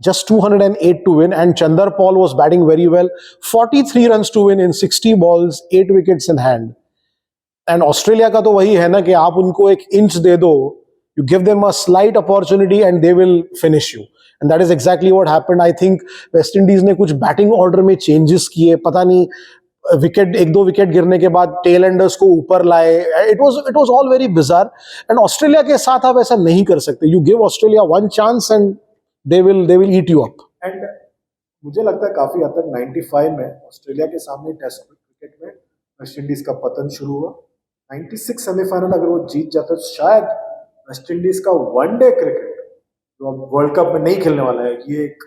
just 208 to win, and Chandar Paul was batting very well. 43 runs to win in 60 balls, 8 wickets in hand. And Australia का तो वही है ना कि आप उनको एक inch दे दो, you give them a slight opportunity and they will finish you. And that is exactly what happened. I think West Indies ने कुछ बैटिंग ऑर्डर में चेंजेस किए, पता नहीं विकेट, एक दो विकेट गिरने के बाद टेल एंडर्स को ऊपर लाए। It was all very bizarre, and Australia के साथ आप ऐसा नहीं कर सकते। You give Australia won chance and they will eat you up. And मुझे लगता है काफी हद तक 95 में ऑस्ट्रेलिया के सामने टेस्ट क्रिकेट में वेस्ट इंडीज का पतन शुरू हुआ। 96 सेमीफाइनल अगर वो जीत जाता तो शायद वेस्ट इंडीज का वनडे क्रिकेट, जो अब वर्ल्ड कप में नहीं खेलने वाला है, ये एक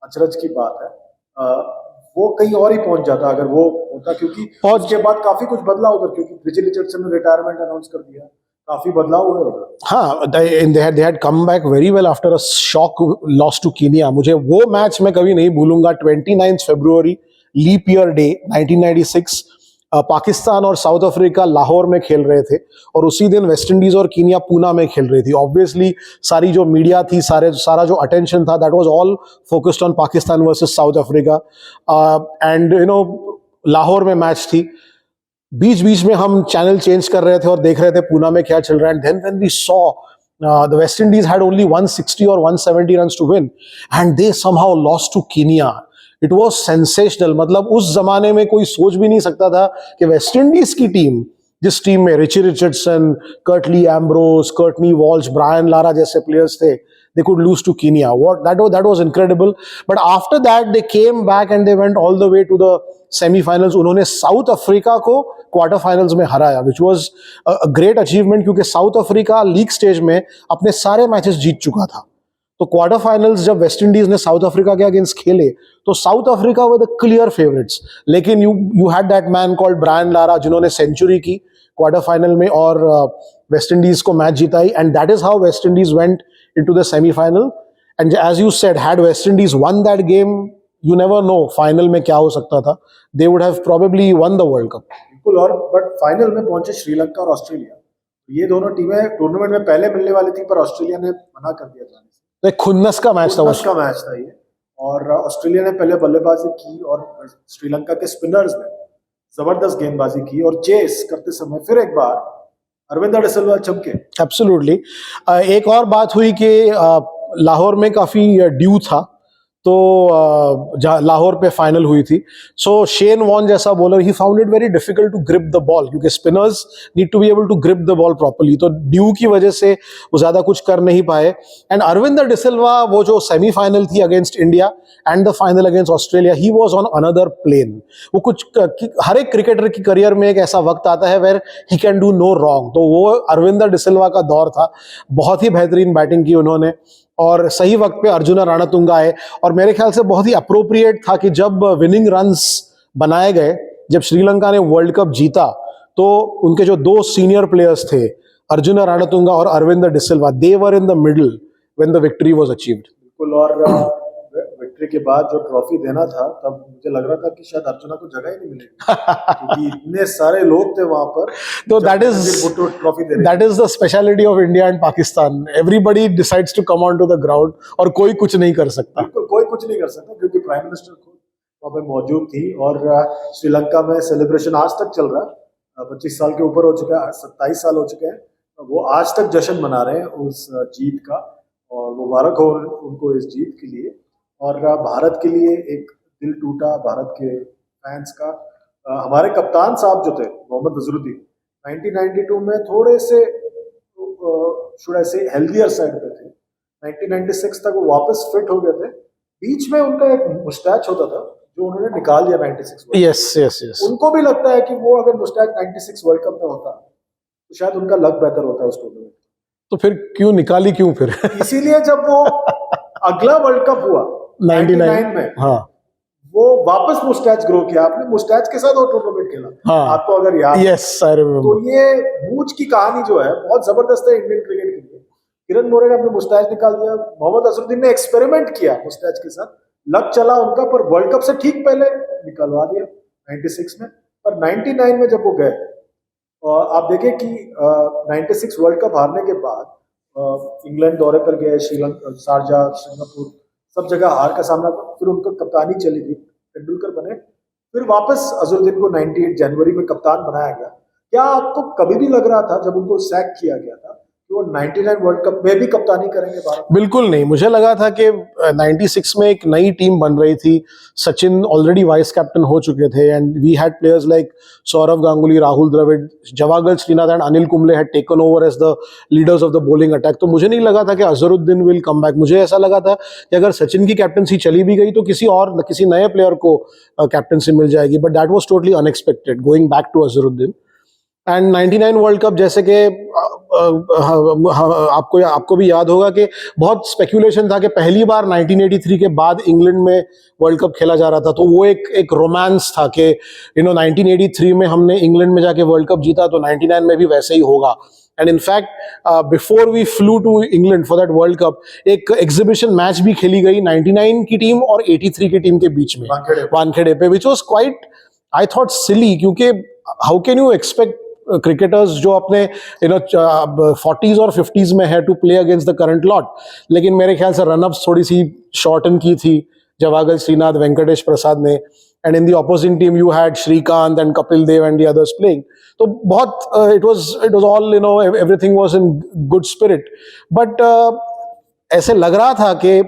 अचरज की बात है, वो कहीं और ही पहुंच जाता अगर वो होता, क्योंकि उसके बाद काफी कुछ बदला उधर, क्योंकि ब्रिज रिचर्डसन ने रिटायरमेंट अनाउंस कर दिया, काफी बदलाव हुए उधर। हाँ, they had come back very well after a shock loss to Kenya. मुझे वो मैच मैं कभी नहीं भूलूंगा। 29 फरवरी, लीप ईयर डे 1996, पाकिस्तान और साउथ अफ्रीका लाहौर में खेल रहे थे, और उसी दिन वेस्ट इंडीज और कीनिया पूना में खेल रही थी। ऑब्वियसली सारी जो मीडिया थी, सारा जो अटेंशन था, that was all focused on Pakistan versus south Africa. And you know Lahore में मैच थी, बीच बीच में हम चैनल चेंज कर रहे थे और देख रहे थे पूना में क्या चल रहा है। And then when we saw the West Indies had only 160 और 170 runs to win, and they somehow lost to Kenya. It was sensational. मतलब उस जमाने में कोई सोच भी नहीं सकता था कि वेस्ट इंडीज की टीम, जिस टीम में Richie Richardson, Curtly Ambrose, Courtney Walsh, Brian Lara जैसे प्लेयर्स थे, they could lose to Kenya. That was incredible. But after that they came back and they went all the way to the semi-finals. उन्होंने South Africa को quarter finals में हराया, which was a great achievement, क्योंकि South Africa league stage में अपने सारे matches जीत चुका था। तो क्वार्टर फाइनल्स जब वेस्ट इंडीज ने साउथ अफ्रीका के अगेंस्ट खेले तो South Africa were the clear favourites, लेकिन you had that man called Brian Lara जिन्होंने सेंचुरी की क्वार्टर फाइनल में और वेस्ट इंडीज को मैच जिताई, and that is how West Indies went into the semi-final. And as you said, had West Indies won that game, you never know final में क्या हो सकता था. They would have probably won the World Cup. बिल्कुल, और but final में पहुंचे श्रीलंका और ऑस्ट्रेलिया। ये दोनों टीमें टूर्नामेंट में पहले मिलने वाली थी, पर ऑस्ट्रेलिया ने मना कर दिया जाने से। एक खुन्नस का मैच था वो। खुन्नस का मैच था ये, और ऑस्ट्रेलिया ने पहले बल्लेबाजी की और श्रीलंका के स्पिनर्स ने जबरदस्त गेंदबाजी की, और चेस करते समय फिर एक बार अरविंदर डिसिल्वा चमके। एब्सोल्युटली। एक और बात हुई कि लाहौर में काफ़ी ड्यू था, तो लाहौर पे फाइनल हुई थी। सो शेन वॉन जैसा bowler, he found it very difficult to grip the ball, क्योंकि spinners need to be able to grip the ball properly. तो ड्यू की वजह से वो ज़्यादा कुछ कर नहीं पाए। एंड अरविंदर डिसिल्वा, वो जो सेमीफाइनल थी against India and the final against Australia, he was on another plane. वो कुछ हर एक क्रिकेटर की करियर में एक ऐसा वक्त आता है where he can do no wrong, तो वो अरविंदर डिसिल्वा का दौर था। बहुत ही बेहतरीन बैटिंग की उन्होंने, और सही वक्त पे अर्जुना रणतुंगा आए, और मेरे ख्याल से बहुत ही अप्रोप्रिएट था कि जब विनिंग रन्स बनाए गए, जब श्रीलंका ने वर्ल्ड कप जीता, तो उनके जो दो सीनियर प्लेयर्स थे, Arjuna Ranatunga or Arvind De Silva, they were in the middle when the victory was achieved. बिल्कुल। और विक्ट्री के बाद जो ट्रॉफी देना था, तब मुझे लग रहा था कि शायद अर्जुना को जगह ही नहीं मिलेगी क्योंकि इतने सारे लोग थे वहां पर। So जब that Benazir is Bhutto trophy दे रहे that is the speciality of India and Pakistan. Everybody decides to come onto the ground और कोई कुछ नहीं कर सकता. बिल्कुल कोई कुछ नहीं कर सकता क्योंकि प्राइम मिनिस्टर खुद वहाँ पे मौजूद थी। और श्रीलंका में सेलिब्रेशन आज तक चल रहा है। 25 साल के ऊपर हो चुका है, 27 साल हो चुके हैं, वो आज तक जश्न मना रहे हैं उस जीत का, और मुबारक हो उनको इस जीत के लिए। और भारत के लिए एक दिल टूटा भारत के फैंस का। हमारे कप्तान साहब जो थे मोहम्मद अजहरुद्दीन, 1992 में थोड़े से शुड आई से हेल्दियर साइड पे थे। 1996 तक वो वापस फिट हो गए थे। बीच में उनका एक मुस्टैच होता था जो उन्होंने निकाल दिया 96 में। Yes, yes, yes. उनको भी लगता है कि वो अगर मुस्टैच 96 वर्ल्ड कप में होता तो शायद उनका लक बेहतर होता उस टूर्नामेंट। तो फिर क्यों निकाली क्यों फिर? इसीलिए जब वो अगला वर्ल्ड कप हुआ 99 में, हाँ वो वापस मुस्टैच ग्रो किया। आपने मुस्टैच के साथ वो टूर्नामेंट खेला, हाँ। आपको अगर याद है। Yes, I remember. तो ये मूंछ की कहानी जो है बहुत जबरदस्त है इंडियन क्रिकेट के लिए। किरण मोरे ने अपने मुस्टैच निकाल दिया, मोहम्मद अजहरुद्दीन ने एक्सपेरिमेंट किया मुस्टैच के साथ, लक चला उनका, पर वर्ल्ड कप से ठीक पहले निकलवा दिया 96 में। पर 99 में जब वो गए, और आप देखें कि 96 वर्ल्ड कप हारने के बाद इंग्लैंड दौरे पर गए, श्रीलंका, शारजा, सिंगापुर, सब जगह हार का सामना किया। फिर उनको कप्तानी चली गई, तेंदुलकर बने, फिर वापस अजहरुद्दीन को 98 जनवरी में कप्तान बनाया गया। क्या आपको कभी भी लग रहा था जब उनको सैक किया गया था कि वो 99 वर्ल्ड कप में भी कप्तानी करेंगे भारत? बिल्कुल नहीं। मुझे लगा था कि 96 में एक नई टीम बन रही थी, सचिन ऑलरेडी वाइस कैप्टन हो चुके थे, and we had players like Sourav Ganguly, Rahul Dravid, Javagal Srinath and Anil Kumble had taken over as the leaders of the bowling attack. तो मुझे नहीं लगा था कि अजहरुद्दीन विल कम बैक। मुझे ऐसा लगा था कि अगर सचिन की कैप्टनसी चली भी गई तो किसी नए प्लेयर को कैप्टनसी मिल जाएगी, but that was totally unexpected going back to Azharuddin. And 99 world cup, जैसे कि आपको भी याद होगा कि बहुत स्पेकुलेशन था कि पहली बार 1983 के बाद इंग्लैंड में वर्ल्ड कप खेला जा रहा था, तो वो एक रोमांस था कि 1983 में हमने इंग्लैंड में जाके वर्ल्ड कप जीता, तो 99 में भी वैसे ही होगा। And in fact before we flew to England for that world cup, एक एग्जीबिशन मैच भी खेली गई 99 की टीम और 83 की टीम के बीच में वानखेड़े पे, which was quite, I thought, silly, क्योंकि how can you expect cricketers जो अपने 40s और 50s में है to play against the current lot. लेकिन मेरे ख्याल से रनअप्स थोड़ी सी शॉर्टन की थी जवागल श्रीनाथ, वेंकटेश प्रसाद ने, and in the opposing team you had Srikkanth and Kapil Dev and the others playing. तो बहुत it was all everything was in good spirit. But ऐसे लग रहा था कि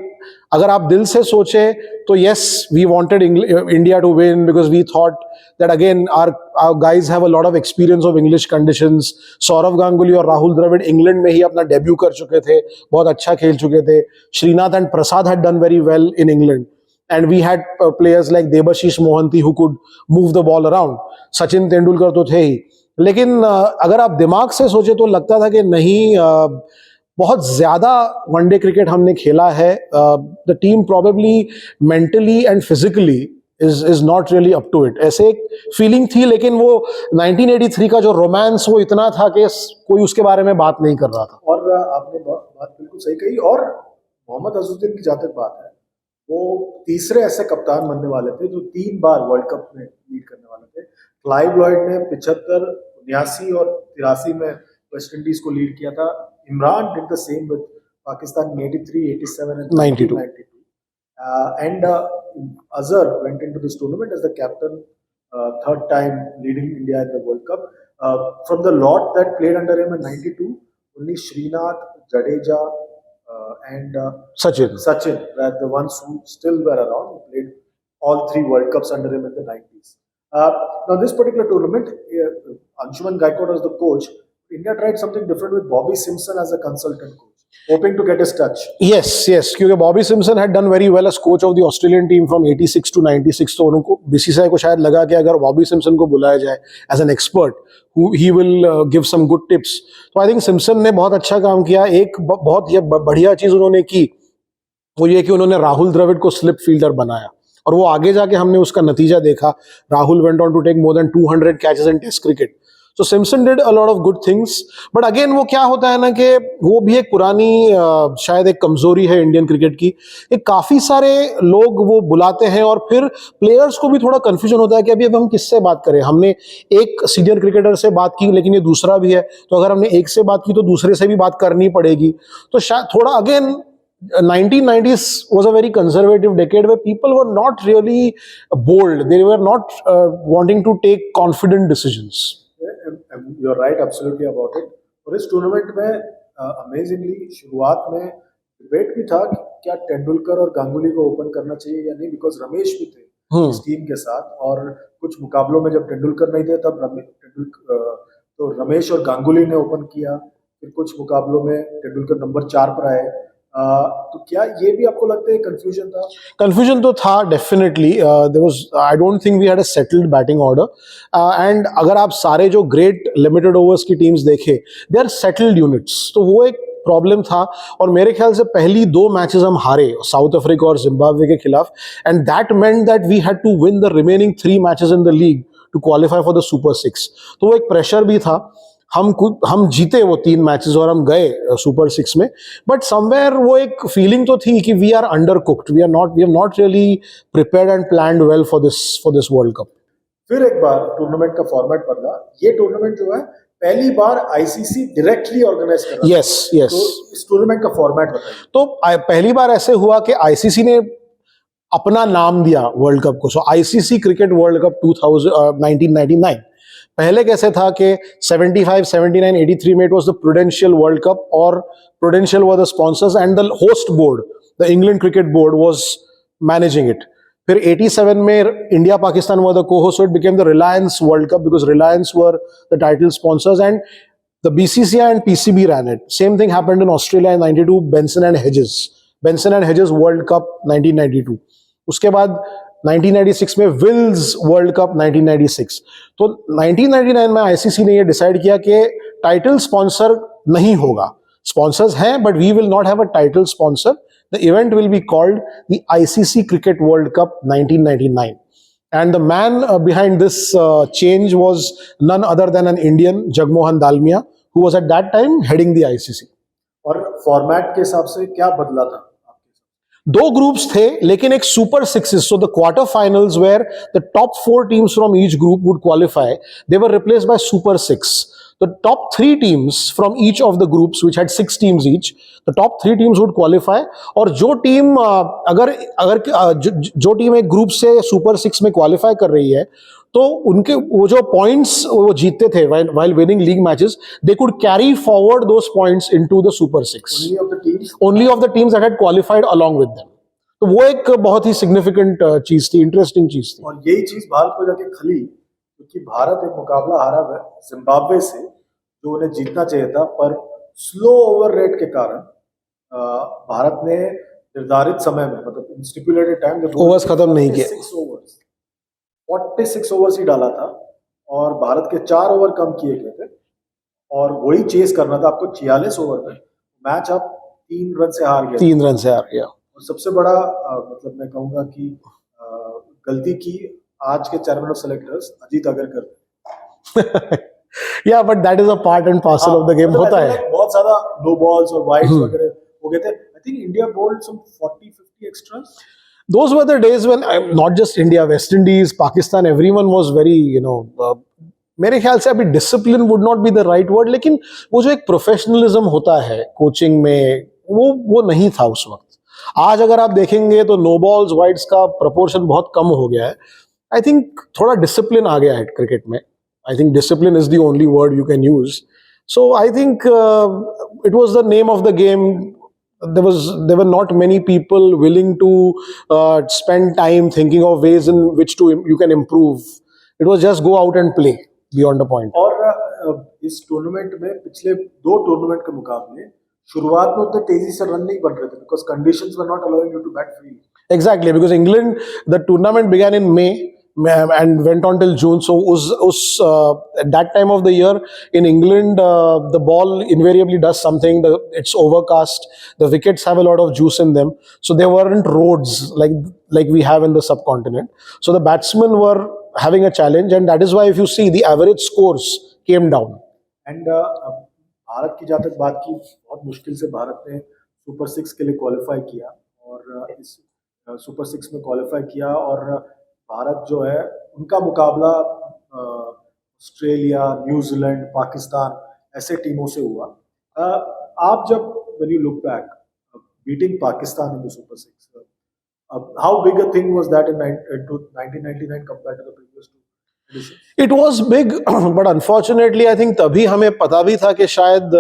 अगर आप दिल से सोचे तो yes, we wanted India to win because we thought that again our guys have a lot of experience of English conditions. Sourav Ganguly और राहुल द्रविड़ इंग्लैंड में ही अपना डेब्यू कर चुके थे, बहुत अच्छा खेल चुके थे। Srinath and Prasad had done very well in England, and we had players like Debashish Mohanty who could move the ball around. Sachin Tendulkar तो थे ही, लेकिन अगर आप दिमाग से सोचे तो लगता था कि नहीं, बहुत ज्यादा वनडे क्रिकेट हमने खेला है, the team probably mentally and physically is not really up to it, ऐसे एक फीलिंग थी। लेकिन वो 1983 का जो रोमांस वो इतना था कि कोई उसके बारे में बात नहीं कर रहा था। और आपने बात बिल्कुल सही कही। और मोहम्मद अजहरुद्दीन की जहाँ तक बात है, वो तीसरे ऐसे कप्तान बनने वाले थे जो 3 बार वर्ल्ड कप में लीड करने वाले थे। क्लाइव लॉयड ने 75, 79 और 83 में वेस्ट इंडीज को लीड किया था। Imran did the same with Pakistan in 83, 87 and 92. And Azhar went into this tournament as the captain, third time leading India in the World Cup. From the lot that played under him in 92, only Srinath, Jadeja, and Sachin were the ones who still were around, who played all 3 World Cups under him in the 90s. Now this particular tournament, Anshuman Gaikwad was the coach. India tried something different with Bobby Simpson as a consultant coach, hoping to get his touch. Yes, क्योंकि Bobby Simpson had done very well as coach of the Australian team from 86 to 96, तो उनको BCCI को शायद लगा कि अगर Bobby Simpson को बुलाया जाए as an expert, he will give some good tips. तो I think Simpson ने बहुत अच्छा काम किया। एक बहुत ये बढ़िया चीज उन्होंने की, वो ये कि उन्होंने राहुल द्रविड़ को स्लिप फील्डर बनाया, और वो आगे जाके हमने उसका नतीजा देखा। Rahul went on to take more than 200 catches in Test cricket. So Simpson did a lot of good things, but again वो क्या होता है ना कि वो भी एक पुरानी शायद एक कमजोरी है इंडियन क्रिकेट की कि काफी सारे लोग वो बुलाते हैं और फिर प्लेयर्स को भी थोड़ा कंफ्यूजन होता है कि अभी अब हम किससे बात करें. हमने एक सीनियर क्रिकेटर से बात की लेकिन ये दूसरा भी है, तो अगर हमने एक से बात की तो दूसरे से भी बात करनी पड़ेगी. तो शायद थोड़ा again 1990s was a very conservative decade where people were not really bold. They were not wanting to take confident decisions. You are right absolutely about it. और इस टूर्नामेंट में अमेजिंगली शुरुआत में डिबेट भी था कि क्या तेंदुलकर और गांगुली को ओपन करना चाहिए या नहीं, बिकॉज रमेश भी थे इस टीम के साथ. और कुछ मुकाबलों में जब तेंदुलकर नहीं थे तब तो रमेश और गांगुली ने ओपन किया. फिर कुछ मुकाबलों में तेंदुलकर नंबर 4 पर आए. तो क्या ये भी आपको लगता है कंफ्यूजन था? कंफ्यूजन तो था definitely. There was, I don't think we had a settled batting order. And अगर आप सारे जो ग्रेट लिमिटेड ओवर्स की टीम्स देखें, दे आर सेटल्ड यूनिट्स. तो वो एक प्रॉब्लम था. और मेरे ख्याल से पहली 2 मैचेस हम हारे, साउथ अफ्रीका और जिम्बाब्वे के खिलाफ, and that meant that we had to win the remaining 3 matches in the league to qualify for the super 6. तो वो एक प्रेशर भी था. हम जीते वो 3 मैचेस और हम गए सुपर 6 में. बट समवेयर वो एक फीलिंग तो थी कि we are undercooked, we have not really prepared and planned well for this world cup. फिर एक बार टूर्नामेंट का फॉर्मेट बदला. ये टूर्नामेंट जो है पहली बार आईसीसी डायरेक्टली ऑर्गेनाइज कर रहा है. Yes yes. तो इस टूर्नामेंट का फॉर्मेट बताइए. तो पहली बार ऐसे हुआ कि आईसीसी ने अपना नाम दिया वर्ल्ड कप को. So ICC cricket world cup 1999. पहले कैसे था कि 75, 79, 83 में it was the Prudential world cup, और Prudential were the sponsors and the host board, the England cricket board was managing it. फिर 87 में India Pakistan were the co-host, so it became the Reliance World Cup because Reliance were the title sponsors, and the BCCI and PCB ran it. Same thing happened in Australia in 92, Benson and Hedges World Cup 1992. उसके बाद 1996 में Wills world cup 1996. तो 1999 में ICC ने ये decide किया कि title sponsor नहीं होगा. स्पॉन्सर्स हैं but we will not have a title sponsor. The event will be called the ICC cricket world cup 1999. And the man behind this change was none other than an Indian, Jagmohan Dalmia, who was at that time heading the ICC. और format के हिसाब से क्या बदला था? 2 groups थे लेकिन एक super 6. So the quarter finals were the top 4 teams from each group would qualify. They were replaced by super 6. The top 3 teams from each of the groups, which had 6 teams each, the top 3 teams would qualify. और जो team जो team एक group से super 6 में qualify कर रही है, तो उनके वो जो पॉइंट्स वो जीतते थे while winning league matches, they could carry forward those points into the super 6. Only of the teams that had qualified along with them. तो वो एक बहुत ही सिग्निफिकेंट चीज थी, इंटरेस्टिंग चीज थी. और यही चीज भारत को जाके खली, क्योंकि भारत एक मुकाबला हारा है जिम्बाब्वे से जो उन्हें जीतना चाहिए था, पर स्लो ओवर रेट के कारण भारत ने निर्धारित समय में, मतलब स्टिपुलेटेड टाइम, ओवर्स खत्म नहीं किए. 46 ओवर्स ही डाला था और भारत के 4 ओवर कम किए गए थे और वही चेस करना था आपको 46 ओवर में. मैच आप 3 रन से हार गए. 3 रन से हार गया. और सबसे बड़ा मतलब मैं कहूंगा कि गलती की आज के chairman of selectors Ajit Agarkar. Yeah, but that is a part and parcel of the game. होता है. बहुत ज्यादा नो बॉल्स और वाइड्स वगैरह हो गए थे. I think India bowled some 40-50 extras. Those were the days when not just India, West Indies, Pakistan, everyone was very, मेरे ख्याल से अभी discipline would not be the right word, लेकिन वो जो एक प्रोफेशनलिज्म होता है कोचिंग में, वो नहीं था उस वक्त. आज अगर आप देखेंगे तो नो बॉल्स वाइड्स का प्रपोर्शन बहुत कम हो गया है. आई थिंक थोड़ा डिसिप्लिन आ गया है क्रिकेट में. I think discipline is the only word you can use. So I think it was the name of the game. There were not many people willing to spend time thinking of ways in which you can improve. It was just go out and play beyond the point. और इस tournament में पिछले 2 tournament के मुकाबले शुरुआत में उतने तेजी से रन नहीं बन रहे थे because conditions were not allowing you to bat freely. Exactly, because England, the tournament began in May and went on till June. So at that time of the year in England, the ball invariably does something. It's overcast. The wickets have a lot of juice in them. So there weren't roads like we have in the subcontinent. So the batsmen were having a challenge, and that is why if you see the average scores came down. And Bharat की जहाँ तक बात की, बहुत मुश्किल से भारत ने super six के लिए क्वालिफाई किया और इस सुपर सिक्स में क्वालिफाई किया और भारत जो है उनका मुकाबला ऑस्ट्रेलिया, न्यूजीलैंड, पाकिस्तान ऐसे टीमों से हुआ. आप जब when you look back, beating Pakistan in the Super Six, how big a thing was that in 1999 compared to the previous two editions? It was big, but unfortunately, I think तभी हमें पता भी था कि शायद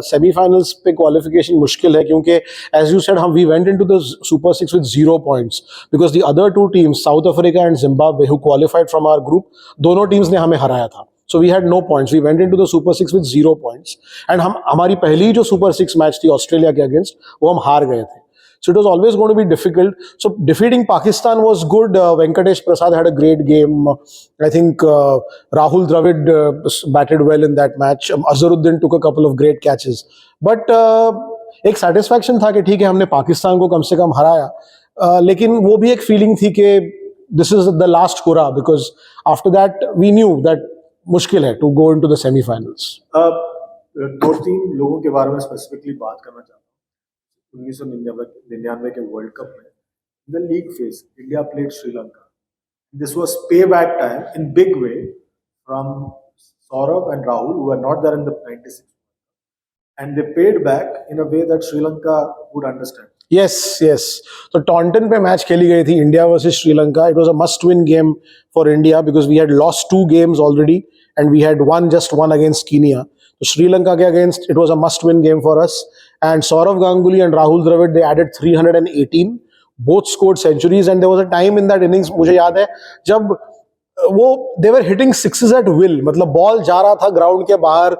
सेमीफाइनल्स पे qualification मुश्किल है क्योंकि as you said, we went into the Super Six with 0 points because the other two teams, South Africa and Zimbabwe, who qualified from our group, दोनों teams ने हमें हराया था. So we had no points. We went into the Super Six with 0 points. And हमारी पहली जो Super Six match थी Australia के अगेंस्ट वो हम हार गए थे. So it was always going to be difficult. So defeating Pakistan was good. Venkatesh Prasad had a great game. I think Rahul Dravid batted well in that match. Azharuddin took a couple of great catches. But एक satisfaction था कि ठीक है हमने पाकिस्तान को कम से कम हराया. लेकिन वो भी एक feeling थी कि this is the last hurrah because after that we knew that मुश्किल है to go into the semi-finals. दो तीन लोगों के बारे में स्पेसिफिकली बात करना चाहता हूँ. 1999 के वर्ल्ड कप में the league phase India played Sri Lanka. This was pay back time in big way from Saurabh and Rahul who were not there in the 96 and they paid back in a way that Sri Lanka would understand. Yes, yes. So Taunton पे match खेली गई थी India versus Sri Lanka. It was a must-win game for India because we had lost 2 games already and we had just won against Kenya. So Sri Lanka के against, it was a must-win game for us. And Saurav Ganguly and Rahul Dravid, they added 318. Both scored centuries and there was a time in that innings, मुझे याद है, जब वो they were hitting sixes at will. मतलब ball जा रहा था ground के बाहर.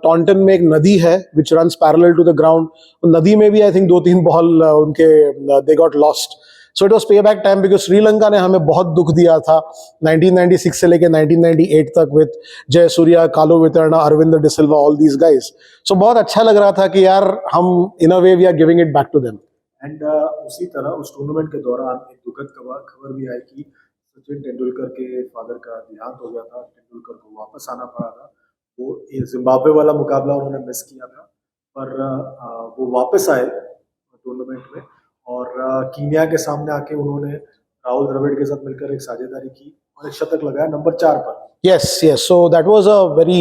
टॉन्टन में एक नदी है which runs parallel to the ground. नदी में भी आई थिंक 2-3 बॉल उनके they got lost. So it was payback time because Sri Lanka ने हमें बहुत दुख दिया था 1996 से लेके 1998 तक with जय सूर्या, कालो वितरणा, Arvind de Silva, all these guys. So बहुत अच्छा लग रहा था कि यार हम in a way we are giving it back to them. And उसी तरह उस टूर्नामेंट के दौरान एक दुखद खबर भी आई कि सचिन तेंदुलकर के फादर का देहांत हो गया था. तेंदुलकर को वापस आना पड़ा था. वो जिम्बाब्वे वाला मुकाबला उन्होंने मिस किया था पर वो वापस आए टूर्नामेंट में और कीनिया के सामने आके उन्होंने राहुल द्रविड़ के साथ मिलकर एक साझेदारी की और एक शतक लगाया नंबर 4 पर. Yes, yes. So that was a very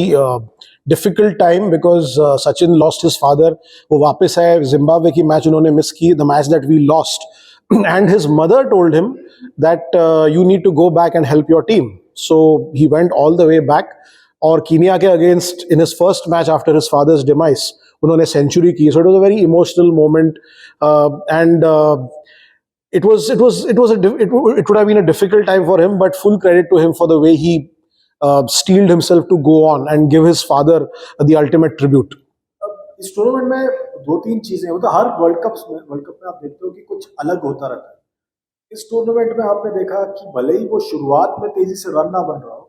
difficult time because Sachin lost his father. वो वापस आए. जिम्बाब्वे की मैच उन्होंने मिस की, the match that we lost. And his mother told him that you need to go back and help your team. So he went all the way back. और Kenya के against in his first match after his father's demise, उन्होंने century की. So it was a very emotional moment, and it would have been a difficult time for him. But full credit to him for the way he steeled himself to go on and give his father the ultimate tribute. इस tournament में 2-3 चीजें मतलब हर world cup में आप देखते हो कि कुछ अलग होता रहता है. इस टूर्नामेंट में आपने देखा कि भले ही वो शुरुआत में तेजी से रन ना बन रहा हो,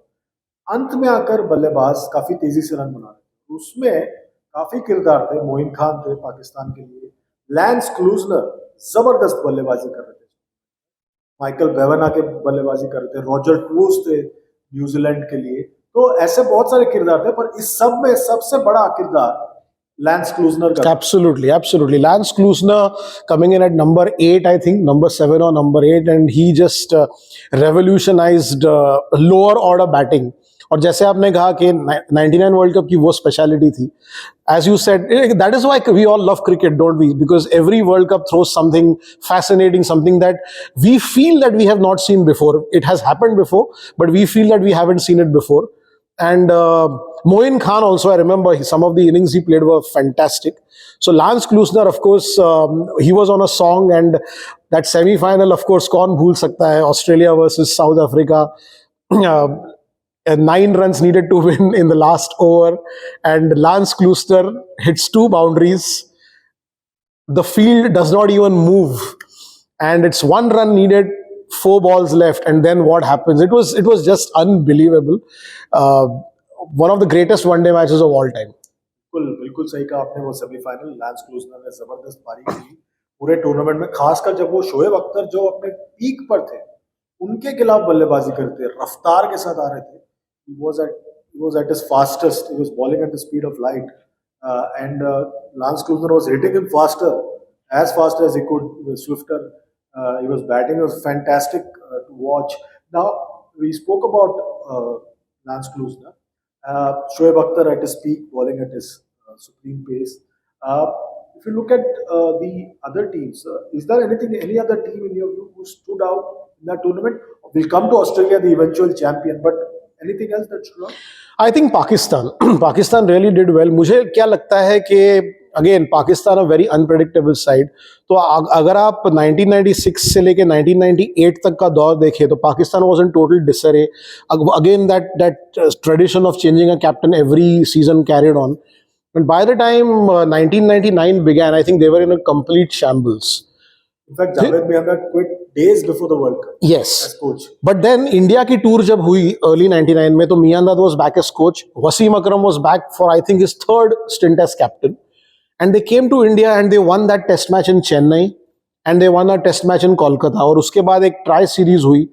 अंत में आकर बल्लेबाज काफी तेजी से रन बना रहे थे. उसमें काफी किरदार थे. मोइन खान थे पाकिस्तान के लिए, लैंस क्लूजनर जबरदस्त बल्लेबाजी कर रहे थे, माइकल बेवन आके बल्लेबाजी कर रहे थे, रॉजर टूर्स थे न्यूजीलैंड के लिए. तो ऐसे बहुत सारे किरदार थे पर इस सब में सबसे बड़ा किरदार Lance Klusener. Absolutely, absolutely. Lance Klusener coming in at number 8, I think, number 7 or number 8, and he just revolutionized lower order batting. और जैसे आपने कहा कि 99 वर्ल्ड कप की वो स्पेशलिटी थी, as you said, that is why we all love cricket, don't we? Because every World Cup throws something fascinating, something that we feel that we have not seen before. It has happened before, but we feel that we haven't seen it before. And Moin Khan also, I remember some of the innings he played were fantastic. So Lance Klusener, of course, he was on a song, and that semi-final, of course, kaun bhool sakta hai, Australia versus South Africa. 9 runs needed to win in the last over, and Lance Klusener hits 2 boundaries. The field does not even move, and it's 1 run needed, 4 balls left, and then what happens? It was just unbelievable. One of the greatest one-day matches of all time. बिल्कुल सही कहा आपने. वो semifinal lens Klusener ने जबरदस्त पारी की पूरे टूर्नामेंट में, खासकर जब वो शोएब अख्तर जो अपने पीक पर थे उनके खिलाफ बल्लेबाजी करते, रफ्तार के साथ आ रहे थे. He was at he was at his fastest. He was bowling at the speed of light, and Lance Klusener was hitting him faster, as fast as he could. He was swifter. He was batting. It was fantastic to watch. Now we spoke about Lance Klusener. Shoaib Akhtar at his peak, bowling at his supreme pace. Uh, if you look at the other teams, is there any other team in your view who stood out in that tournament? We'll come to Australia, the eventual champion, but anything else that stood out? I think Pakistan Pakistan really did well. मुझे क्या लगता है कि again Pakistan a very unpredictable side. तो अगर आप 1996 से लेके 1998 तक का दौर देखें तो Pakistan was in total disarray. Again that tradition of changing a captain every season carried on. And by the time 1999 began, I think they were in a complete shambles. In fact, Javed Mianda quit days before the World Cup Yes. as coach. But then India की tour जब हुई early 99 में तो Miandad was back as coach. Wasim Akram was back for I think his third stint as captain. And they came to India and they won that test match in Chennai and they won a test match in Kolkata. और उसके बाद एक try series हुई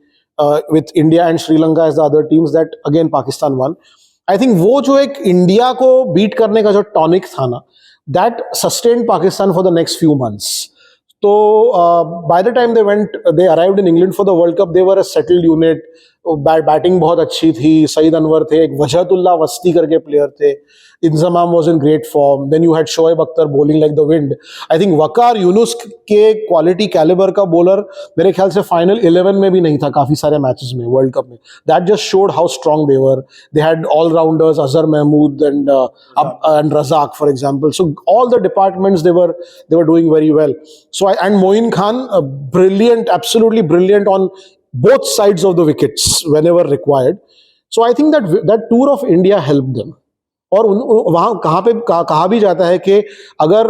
with India and Sri Lanka as the other teams that again Pakistan won. I think वो जो एक India को beat करने का जो टॉनिक था ना, that sustained Pakistan for the next few months. तो by the time they arrived in England for the world cup, they were a settled unit. Batting बहुत अच्छी थी. सईद अनवर थे, एक वजहतुल्ला वस्ती करके प्लेयर थे. Inzamam was in great form. Then you had Shoaib Akhtar bowling like the wind. I think Waqar Younis के quality calibre का बॉलर मेरे ख्याल से फाइनल 11 में भी नहीं था काफी सारे मैचेस में वर्ल्ड कप में. That just showed how strong they were. They had all rounders, Azhar Mahmood and Razak, for example. So all the departments they were doing very well. So and Moin Khan, brilliant, absolutely brilliant on both sides of the wickets whenever required. So I think that tour of India helped them. और वहाँ कहा भी जाता है कि अगर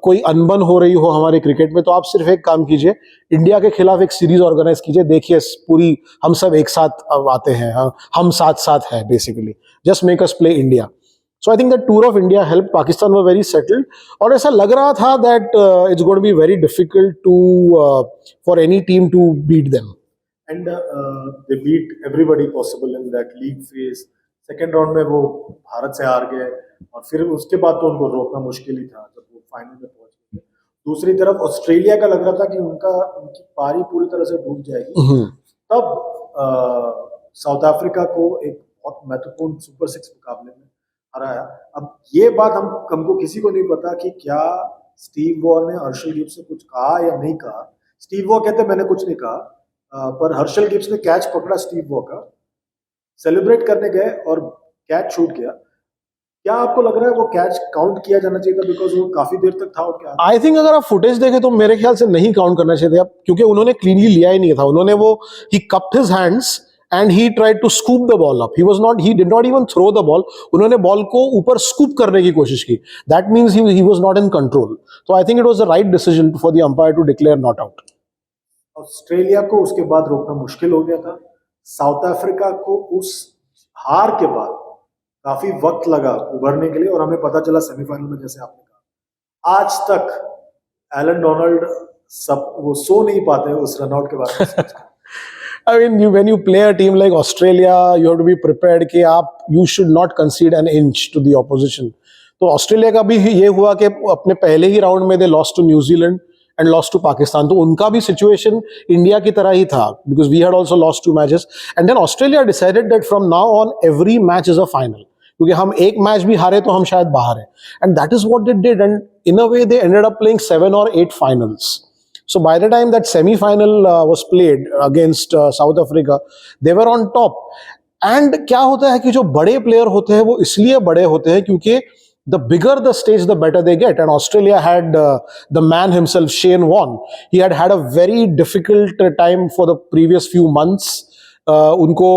कोई अनबन हो रही हो हमारे क्रिकेट में तो आप सिर्फ एक काम कीजिए, इंडिया के खिलाफ एक सीरीज ऑर्गेनाइज कीजिए. देखिए पूरी हम सब एक साथ आते हैं, हम साथ साथ हैं basically. Just make us play India. So I think that tour of India help. Pakistan were very settled और ऐसा लग रहा था that it's going to be very difficult to for any team to beat them. And they beat everybody possible in that league phase. Second round में वो भारत से हार गए और फिर उसके बाद तो उनको रोकना मुश्किल ही था जब वो फाइनल में पहुंच गए. दूसरी तरफ ऑस्ट्रेलिया का लग रहा था कि उनकी पारी पूरी तरह से डूब जाएगी. तब साउथ अफ्रीका को एक बहुत महत्वपूर्ण सुपर 6 मुकाबले में हराया. अब ये बात हमको किसी को नहीं पता कि क्या स्टीव वॉ ने हर्षल गिब्स से कुछ कहा या नहीं कहा. स्टीव वॉ कहते मैंने कुछ नहीं कहा, पर हर्षल गिब्स ने कैच पकड़ा स्टीव वॉ का, सेलिब्रेट करने गए और कैच छूट गया. क्या आपको लग रहा है वो कैच काउंट किया जाना चाहिए था, बिकॉज वो काफी देर तक था? और आई थिंक अगर आप फुटेज देखें तो मेरे ख्याल से नहीं काउंट करना चाहिए था, क्योंकि उन्होंने क्लीनली लिया ही नहीं था. उन्होंने वो he cupped his hands and he tried to scoop the ball up. He did not even throw the ball. उन्होंने बॉल को ऊपर स्कूप करने की कोशिश की. That means he was not in control. तो I think it was the right decision for the umpire to declare not out. Australia को उसके बाद रोकना मुश्किल हो गया था. साउथ अफ्रीका को उस हार के बाद काफी वक्त लगा उभरने के लिए और हमें पता चला सेमीफाइनल में, जैसे आपने कहा, आज तक एलन डोनाल्ड वो सो नहीं पाते उस रनआउट के बाद. I mean, when you play a team like Australia, you have to be prepared कि you should not concede an inch to the opposition. तो ऑस्ट्रेलिया का भी ये हुआ कि अपने पहले ही राउंड में they lost to New Zealand and lost to Pakistan. तो उनका भी सिचुएशन इंडिया की तरह ही था, because we had also lost 2 matches. And then Australia decided that from now on every match is a final. क्योंकि हम एक मैच भी हारे तो हम शायद बाहर हैं. And that is what they did. And in a way they ended up playing 7 or 8 finals. So by the time that semi-final was played against South Africa, they were on top. And क्या होता है कि जो बड़े player होते हैं वो इसलिए बड़े होते हैं क्योंकि the bigger the stage, the better they get. And Australia had the man himself, Shane Warne. He had a very difficult time for the previous few months. उनको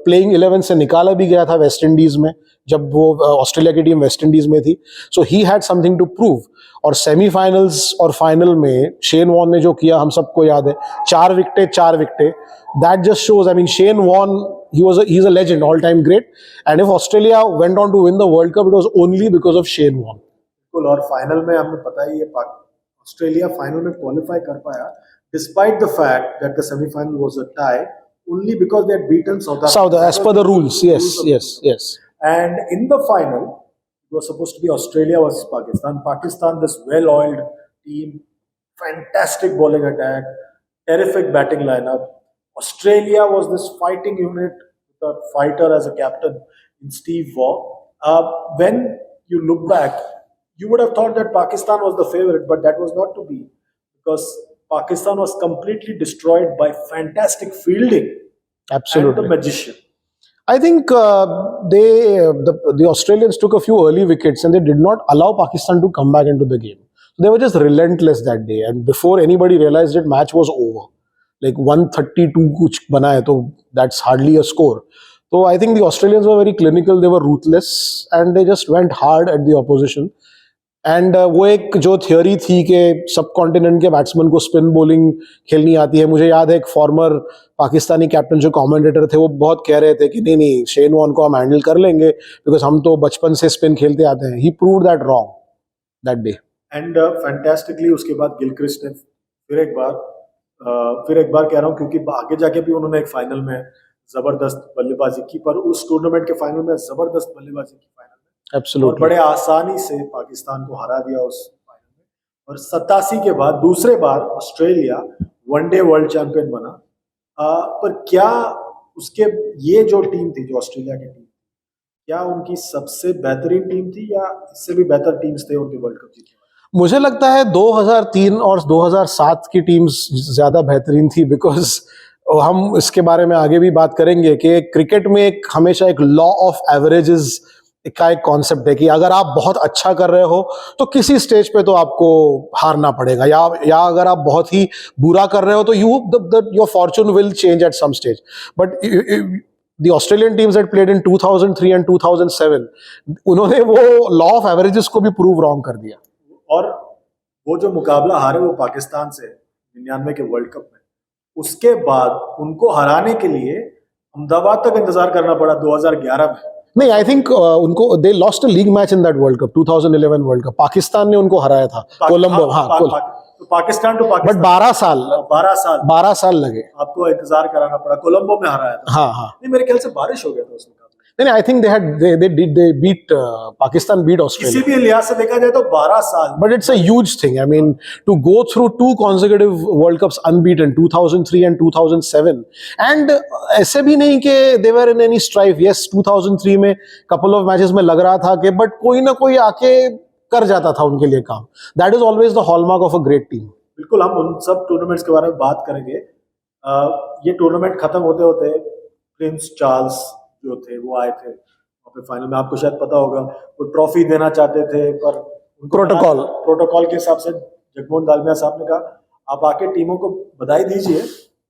प्लेइंग 11 से निकाला भी गया था वेस्ट इंडीज में, जब वो ऑस्ट्रेलिया की टीम वेस्ट इंडीज में थी. So he had something to prove. और सेमीफाइनल्स और फाइनल में शेन वॉर्न ने जो किया हम सबको याद है. 4 विकेटें. That just shows, I mean, Shane Warne, he's a legend, all time great. And if Australia went on to win the World Cup, it was only because of Shane Warne. और final में हमें पता ही है Australia final में qualify कर पाया despite the fact that the semifinal was a tie. only because they had beaten South Africa. South, That as was per the the rules, yes, rules of yes, yes. And in the final, it was supposed to be Australia versus Pakistan. Pakistan, this well-oiled team, fantastic bowling attack, terrific batting lineup. Australia was this fighting unit with a fighter as a captain in Steve Waugh. When you look back, you would have thought that Pakistan was the favorite, but that was not to be because Pakistan was completely destroyed by fantastic fielding and the Absolutely. magician. I think the Australians took a few early wickets and they did not allow Pakistan to come back into the game. They were just relentless that day, and before anybody realized it, match was over. Like 132 kuch bana hai, so that's hardly a score. So I think the Australians were very clinical. They were ruthless, and they just went hard at the opposition. And वो एक जो theory थी कि सब continent के batsman को spin bowling खेलनी आती है, मुझे याद है एक फॉर्मर पाकिस्तानी कैप्टन जो कमेंटेटर थे वो बहुत कह रहे थे कि नहीं नहीं शेन वॉर्न को हम हैंडल कर लेंगे बिकॉज हम तो बचपन से स्पिन खेलते आते हैं. He proved that wrong that day. And fantastically उसके बाद गिलक्रिस्ट ने फिर एक बार कह रहा हूँ क्योंकि आगे जाके भी उन्होंने एक फाइनल में जबरदस्त बल्लेबाजी की, पर उस टूर्नामेंट के फाइनल में जबरदस्त बल्लेबाजी की फाइनल में और एब्सोल्युटली. बड़े आसानी से पाकिस्तान को हरा दिया उस फाइनल में. और 87 के बाद दूसरे बार ऑस्ट्रेलिया वनडे वर्ल्ड चैंपियन बना. पर क्या उसके ये जो टीम थी, जो ऑस्ट्रेलिया की टीम, क्या उनकी सबसे बेहतरीन टीम थी या इससे भी बेहतर टीम्स थे उनके वर्ल्ड कप जीतने वाले? मुझे लगता है 2003 और 2007 की टीम्स ज्यादा बेहतरीन थी बिकॉज हम इसके बारे में आगे भी बात करेंगे कि क्रिकेट में एक हमेशा एक लॉ ऑफ एवरेजेस का एक कॉन्सेप्ट है कि अगर आप बहुत अच्छा कर रहे हो तो किसी स्टेज पे तो आपको हारना पड़ेगा, या अगर आप बहुत ही बुरा कर रहे हो तो your fortune will change at some stage. But the Australian teams that played in 2003 and 2007 उन्होंने वो लॉ ऑफ एवरेजेस को भी प्रूव रॉन्ग कर दिया. और वो जो मुकाबला हारे वो पाकिस्तान से 99 के वर्ल्ड कप में, उसके बाद उनको हराने के लिए अहमदाबाद तक इंतजार करना पड़ा 2011 में. नहीं, आई थिंक उनको they lost a league match in that world cup 2011 world cup. Pakistan ने उनको हराया था कोलंबो. हाँ, तो पाकिस्तान टू बट पाकिस्तान 12 साल लगे आपको इंतजार कराना पड़ा. कोलंबो में हराया था. हाँ हाँ. नहीं, मेरे ख्याल से बारिश हो गया था उसमें. नहीं, I think they beat Pakistan beat किसी Australia. भी लिहाज से देखा जाए तो 12 साल. But it's a huge thing. I mean, to go through two consecutive World Cups unbeaten, 2003 and 2007, and ऐसे भी नहीं कि they were in any strife. Yes, 2003 में couple of matches में लग रहा था कि but कोई ना कोई आके कर जाता था उनके लिए काम. That is always the hallmark of a great team. बिल्कुल, हम उन सब टूर्नामेंट्स के बारे में बात करेंगे. ये टूर्नामेंट खत्म होते होते प्रिंस चार्ल्स जो थे वो आए थे वहाँ पे फाइनल में. आपको शायद पता होगा वो ट्रॉफी देना चाहते थे, पर प्रोटोकॉल के हिसाब से जगमोहन दालमिया साहब ने कहा आप आके टीमों को बधाई दीजिए,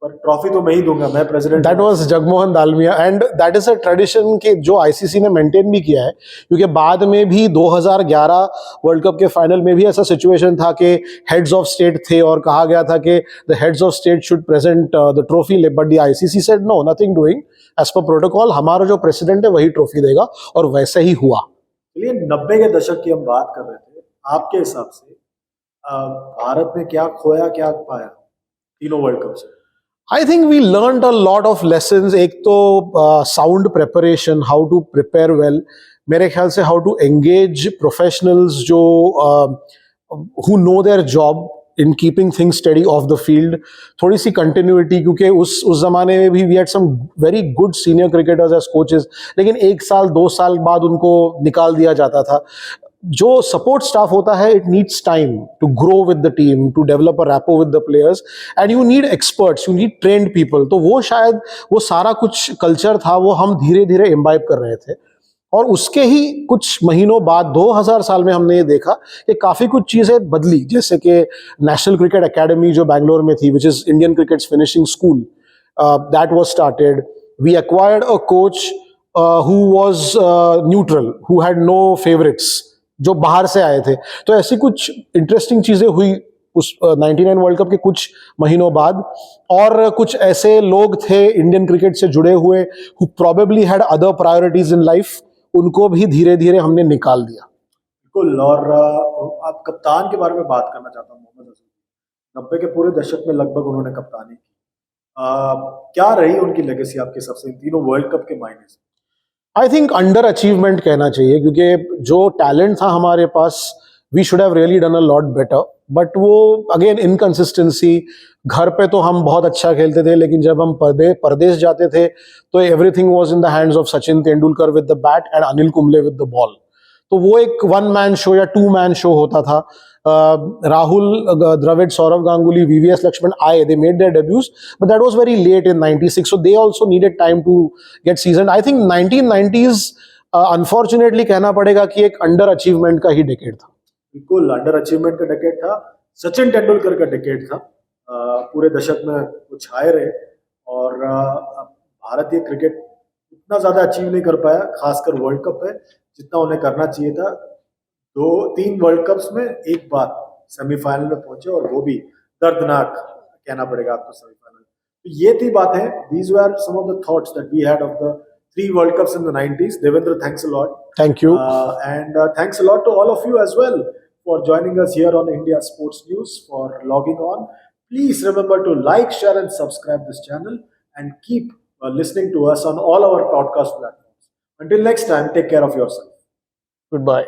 पर ट्रॉफी तो मैं ही दूंगा, मैं president. That was Jagmohan Dalmiya and that is a tradition के जो आईसीसी ने मेंटेन भी किया है, क्योंकि बाद में भी 2011 वर्ल्ड कप के फाइनल में भी ऐसा सिचुएशन था कि हेड्स ऑफ स्टेट थे और कहा गया था कि the heads of state should present the trophy, but the ICC said no, nothing doing, as per protocol हमारा जो प्रेसिडेंट है वही ट्रॉफी देगा, और वैसे ही हुआ. चलिए, 90 के दशक की हम बात कर रहे थे. आपके हिसाब से भारत ने क्या खोया क्या पाया तीनों वर्ल्ड कप से? I think we learned a lot of lessons. एक तो sound preparation, how to prepare well. मेरे ख्याल से how to engage professionals जो who know their job in keeping things steady off the field. थोड़ी सी continuity, क्योंकि उस जमाने में भी we had some very good senior cricketers as coaches, लेकिन 1 साल 2 साल बाद उनको निकाल दिया जाता था. जो सपोर्ट स्टाफ होता है, it needs time to grow with the team, to develop a rapport with the players, and you need experts, you need trained people. तो वो शायद वो सारा कुछ कल्चर था वो हम धीरे धीरे इम्बाइब कर रहे थे. और उसके ही कुछ महीनों बाद 2000 साल में हमने ये देखा कि काफ़ी कुछ चीज़ें बदली, जैसे कि नेशनल क्रिकेट एकेडमी जो बैंगलोर में थी, which is Indian cricket's finishing school, that was started. We acquired a coach who was neutral, who had no favourites, जो बाहर से आए थे. तो ऐसी कुछ इंटरेस्टिंग चीजें हुई उस 99 वर्ल्ड कप के कुछ महीनों बाद. और कुछ ऐसे लोग थे इंडियन क्रिकेट से जुड़े हुए who probably had other priorities in life, उनको भी धीरे धीरे हमने निकाल दिया. बिल्कुल. और आप कप्तान के बारे में बात करना चाहता हूँ. मोहम्मद अजहर 90 के पूरे दशक में लगभग उन्होंने कप्तानी की. क्या रही उनकी लेगेसी आपके हिसाब से इन तीनों वर्ल्ड कप के मायने से? आई थिंक अंडर अचीवमेंट कहना चाहिए, क्योंकि जो टैलेंट था हमारे पास, we should have really done a lot better, but वो अगेन इनकंसिस्टेंसी। घर पे तो हम बहुत अच्छा खेलते थे, लेकिन जब हम परदेश जाते थे तो everything was in the hands of Sachin Tendulkar with the bat and Anil Kumble with the ball. तो वो एक वन मैन शो या टू मैन शो होता था। Rahul Dravid, Saurav Ganguly, VVS Lakshman, they made their debuts, but that was very late in '96, so they also needed time to get seasoned. I think 1990s, unfortunately, कहना पड़ेगा कि एक under achievement का ही decade था. बिल्कुल under achievement का decade था, सचिन तेंदुलकर का डेकेड था. पूरे दशक में वो छाए रहे और भारतीय क्रिकेट उतना ज्यादा अचीव नहीं कर पाया, खासकर वर्ल्ड कप में, जितना उन्हें करना चाहिए था. 2-3 वर्ल्ड कप्स में एक बार सेमीफाइनल में पहुंचे और वो भी दर्दनाक कहना पड़ेगा आपको सेमीफाइनल. तो ये थी बातें. These were some of the thoughts that we had of the 3 World Cups in the 90s. Devendra, thanks a lot. Thank you. And thanks a lot to all of you as well for joining us here on India Sports News, for logging on. Please remember to like, share and subscribe this channel and keep listening to us on all our podcast platforms. Until next time, take care of yourself. Goodbye.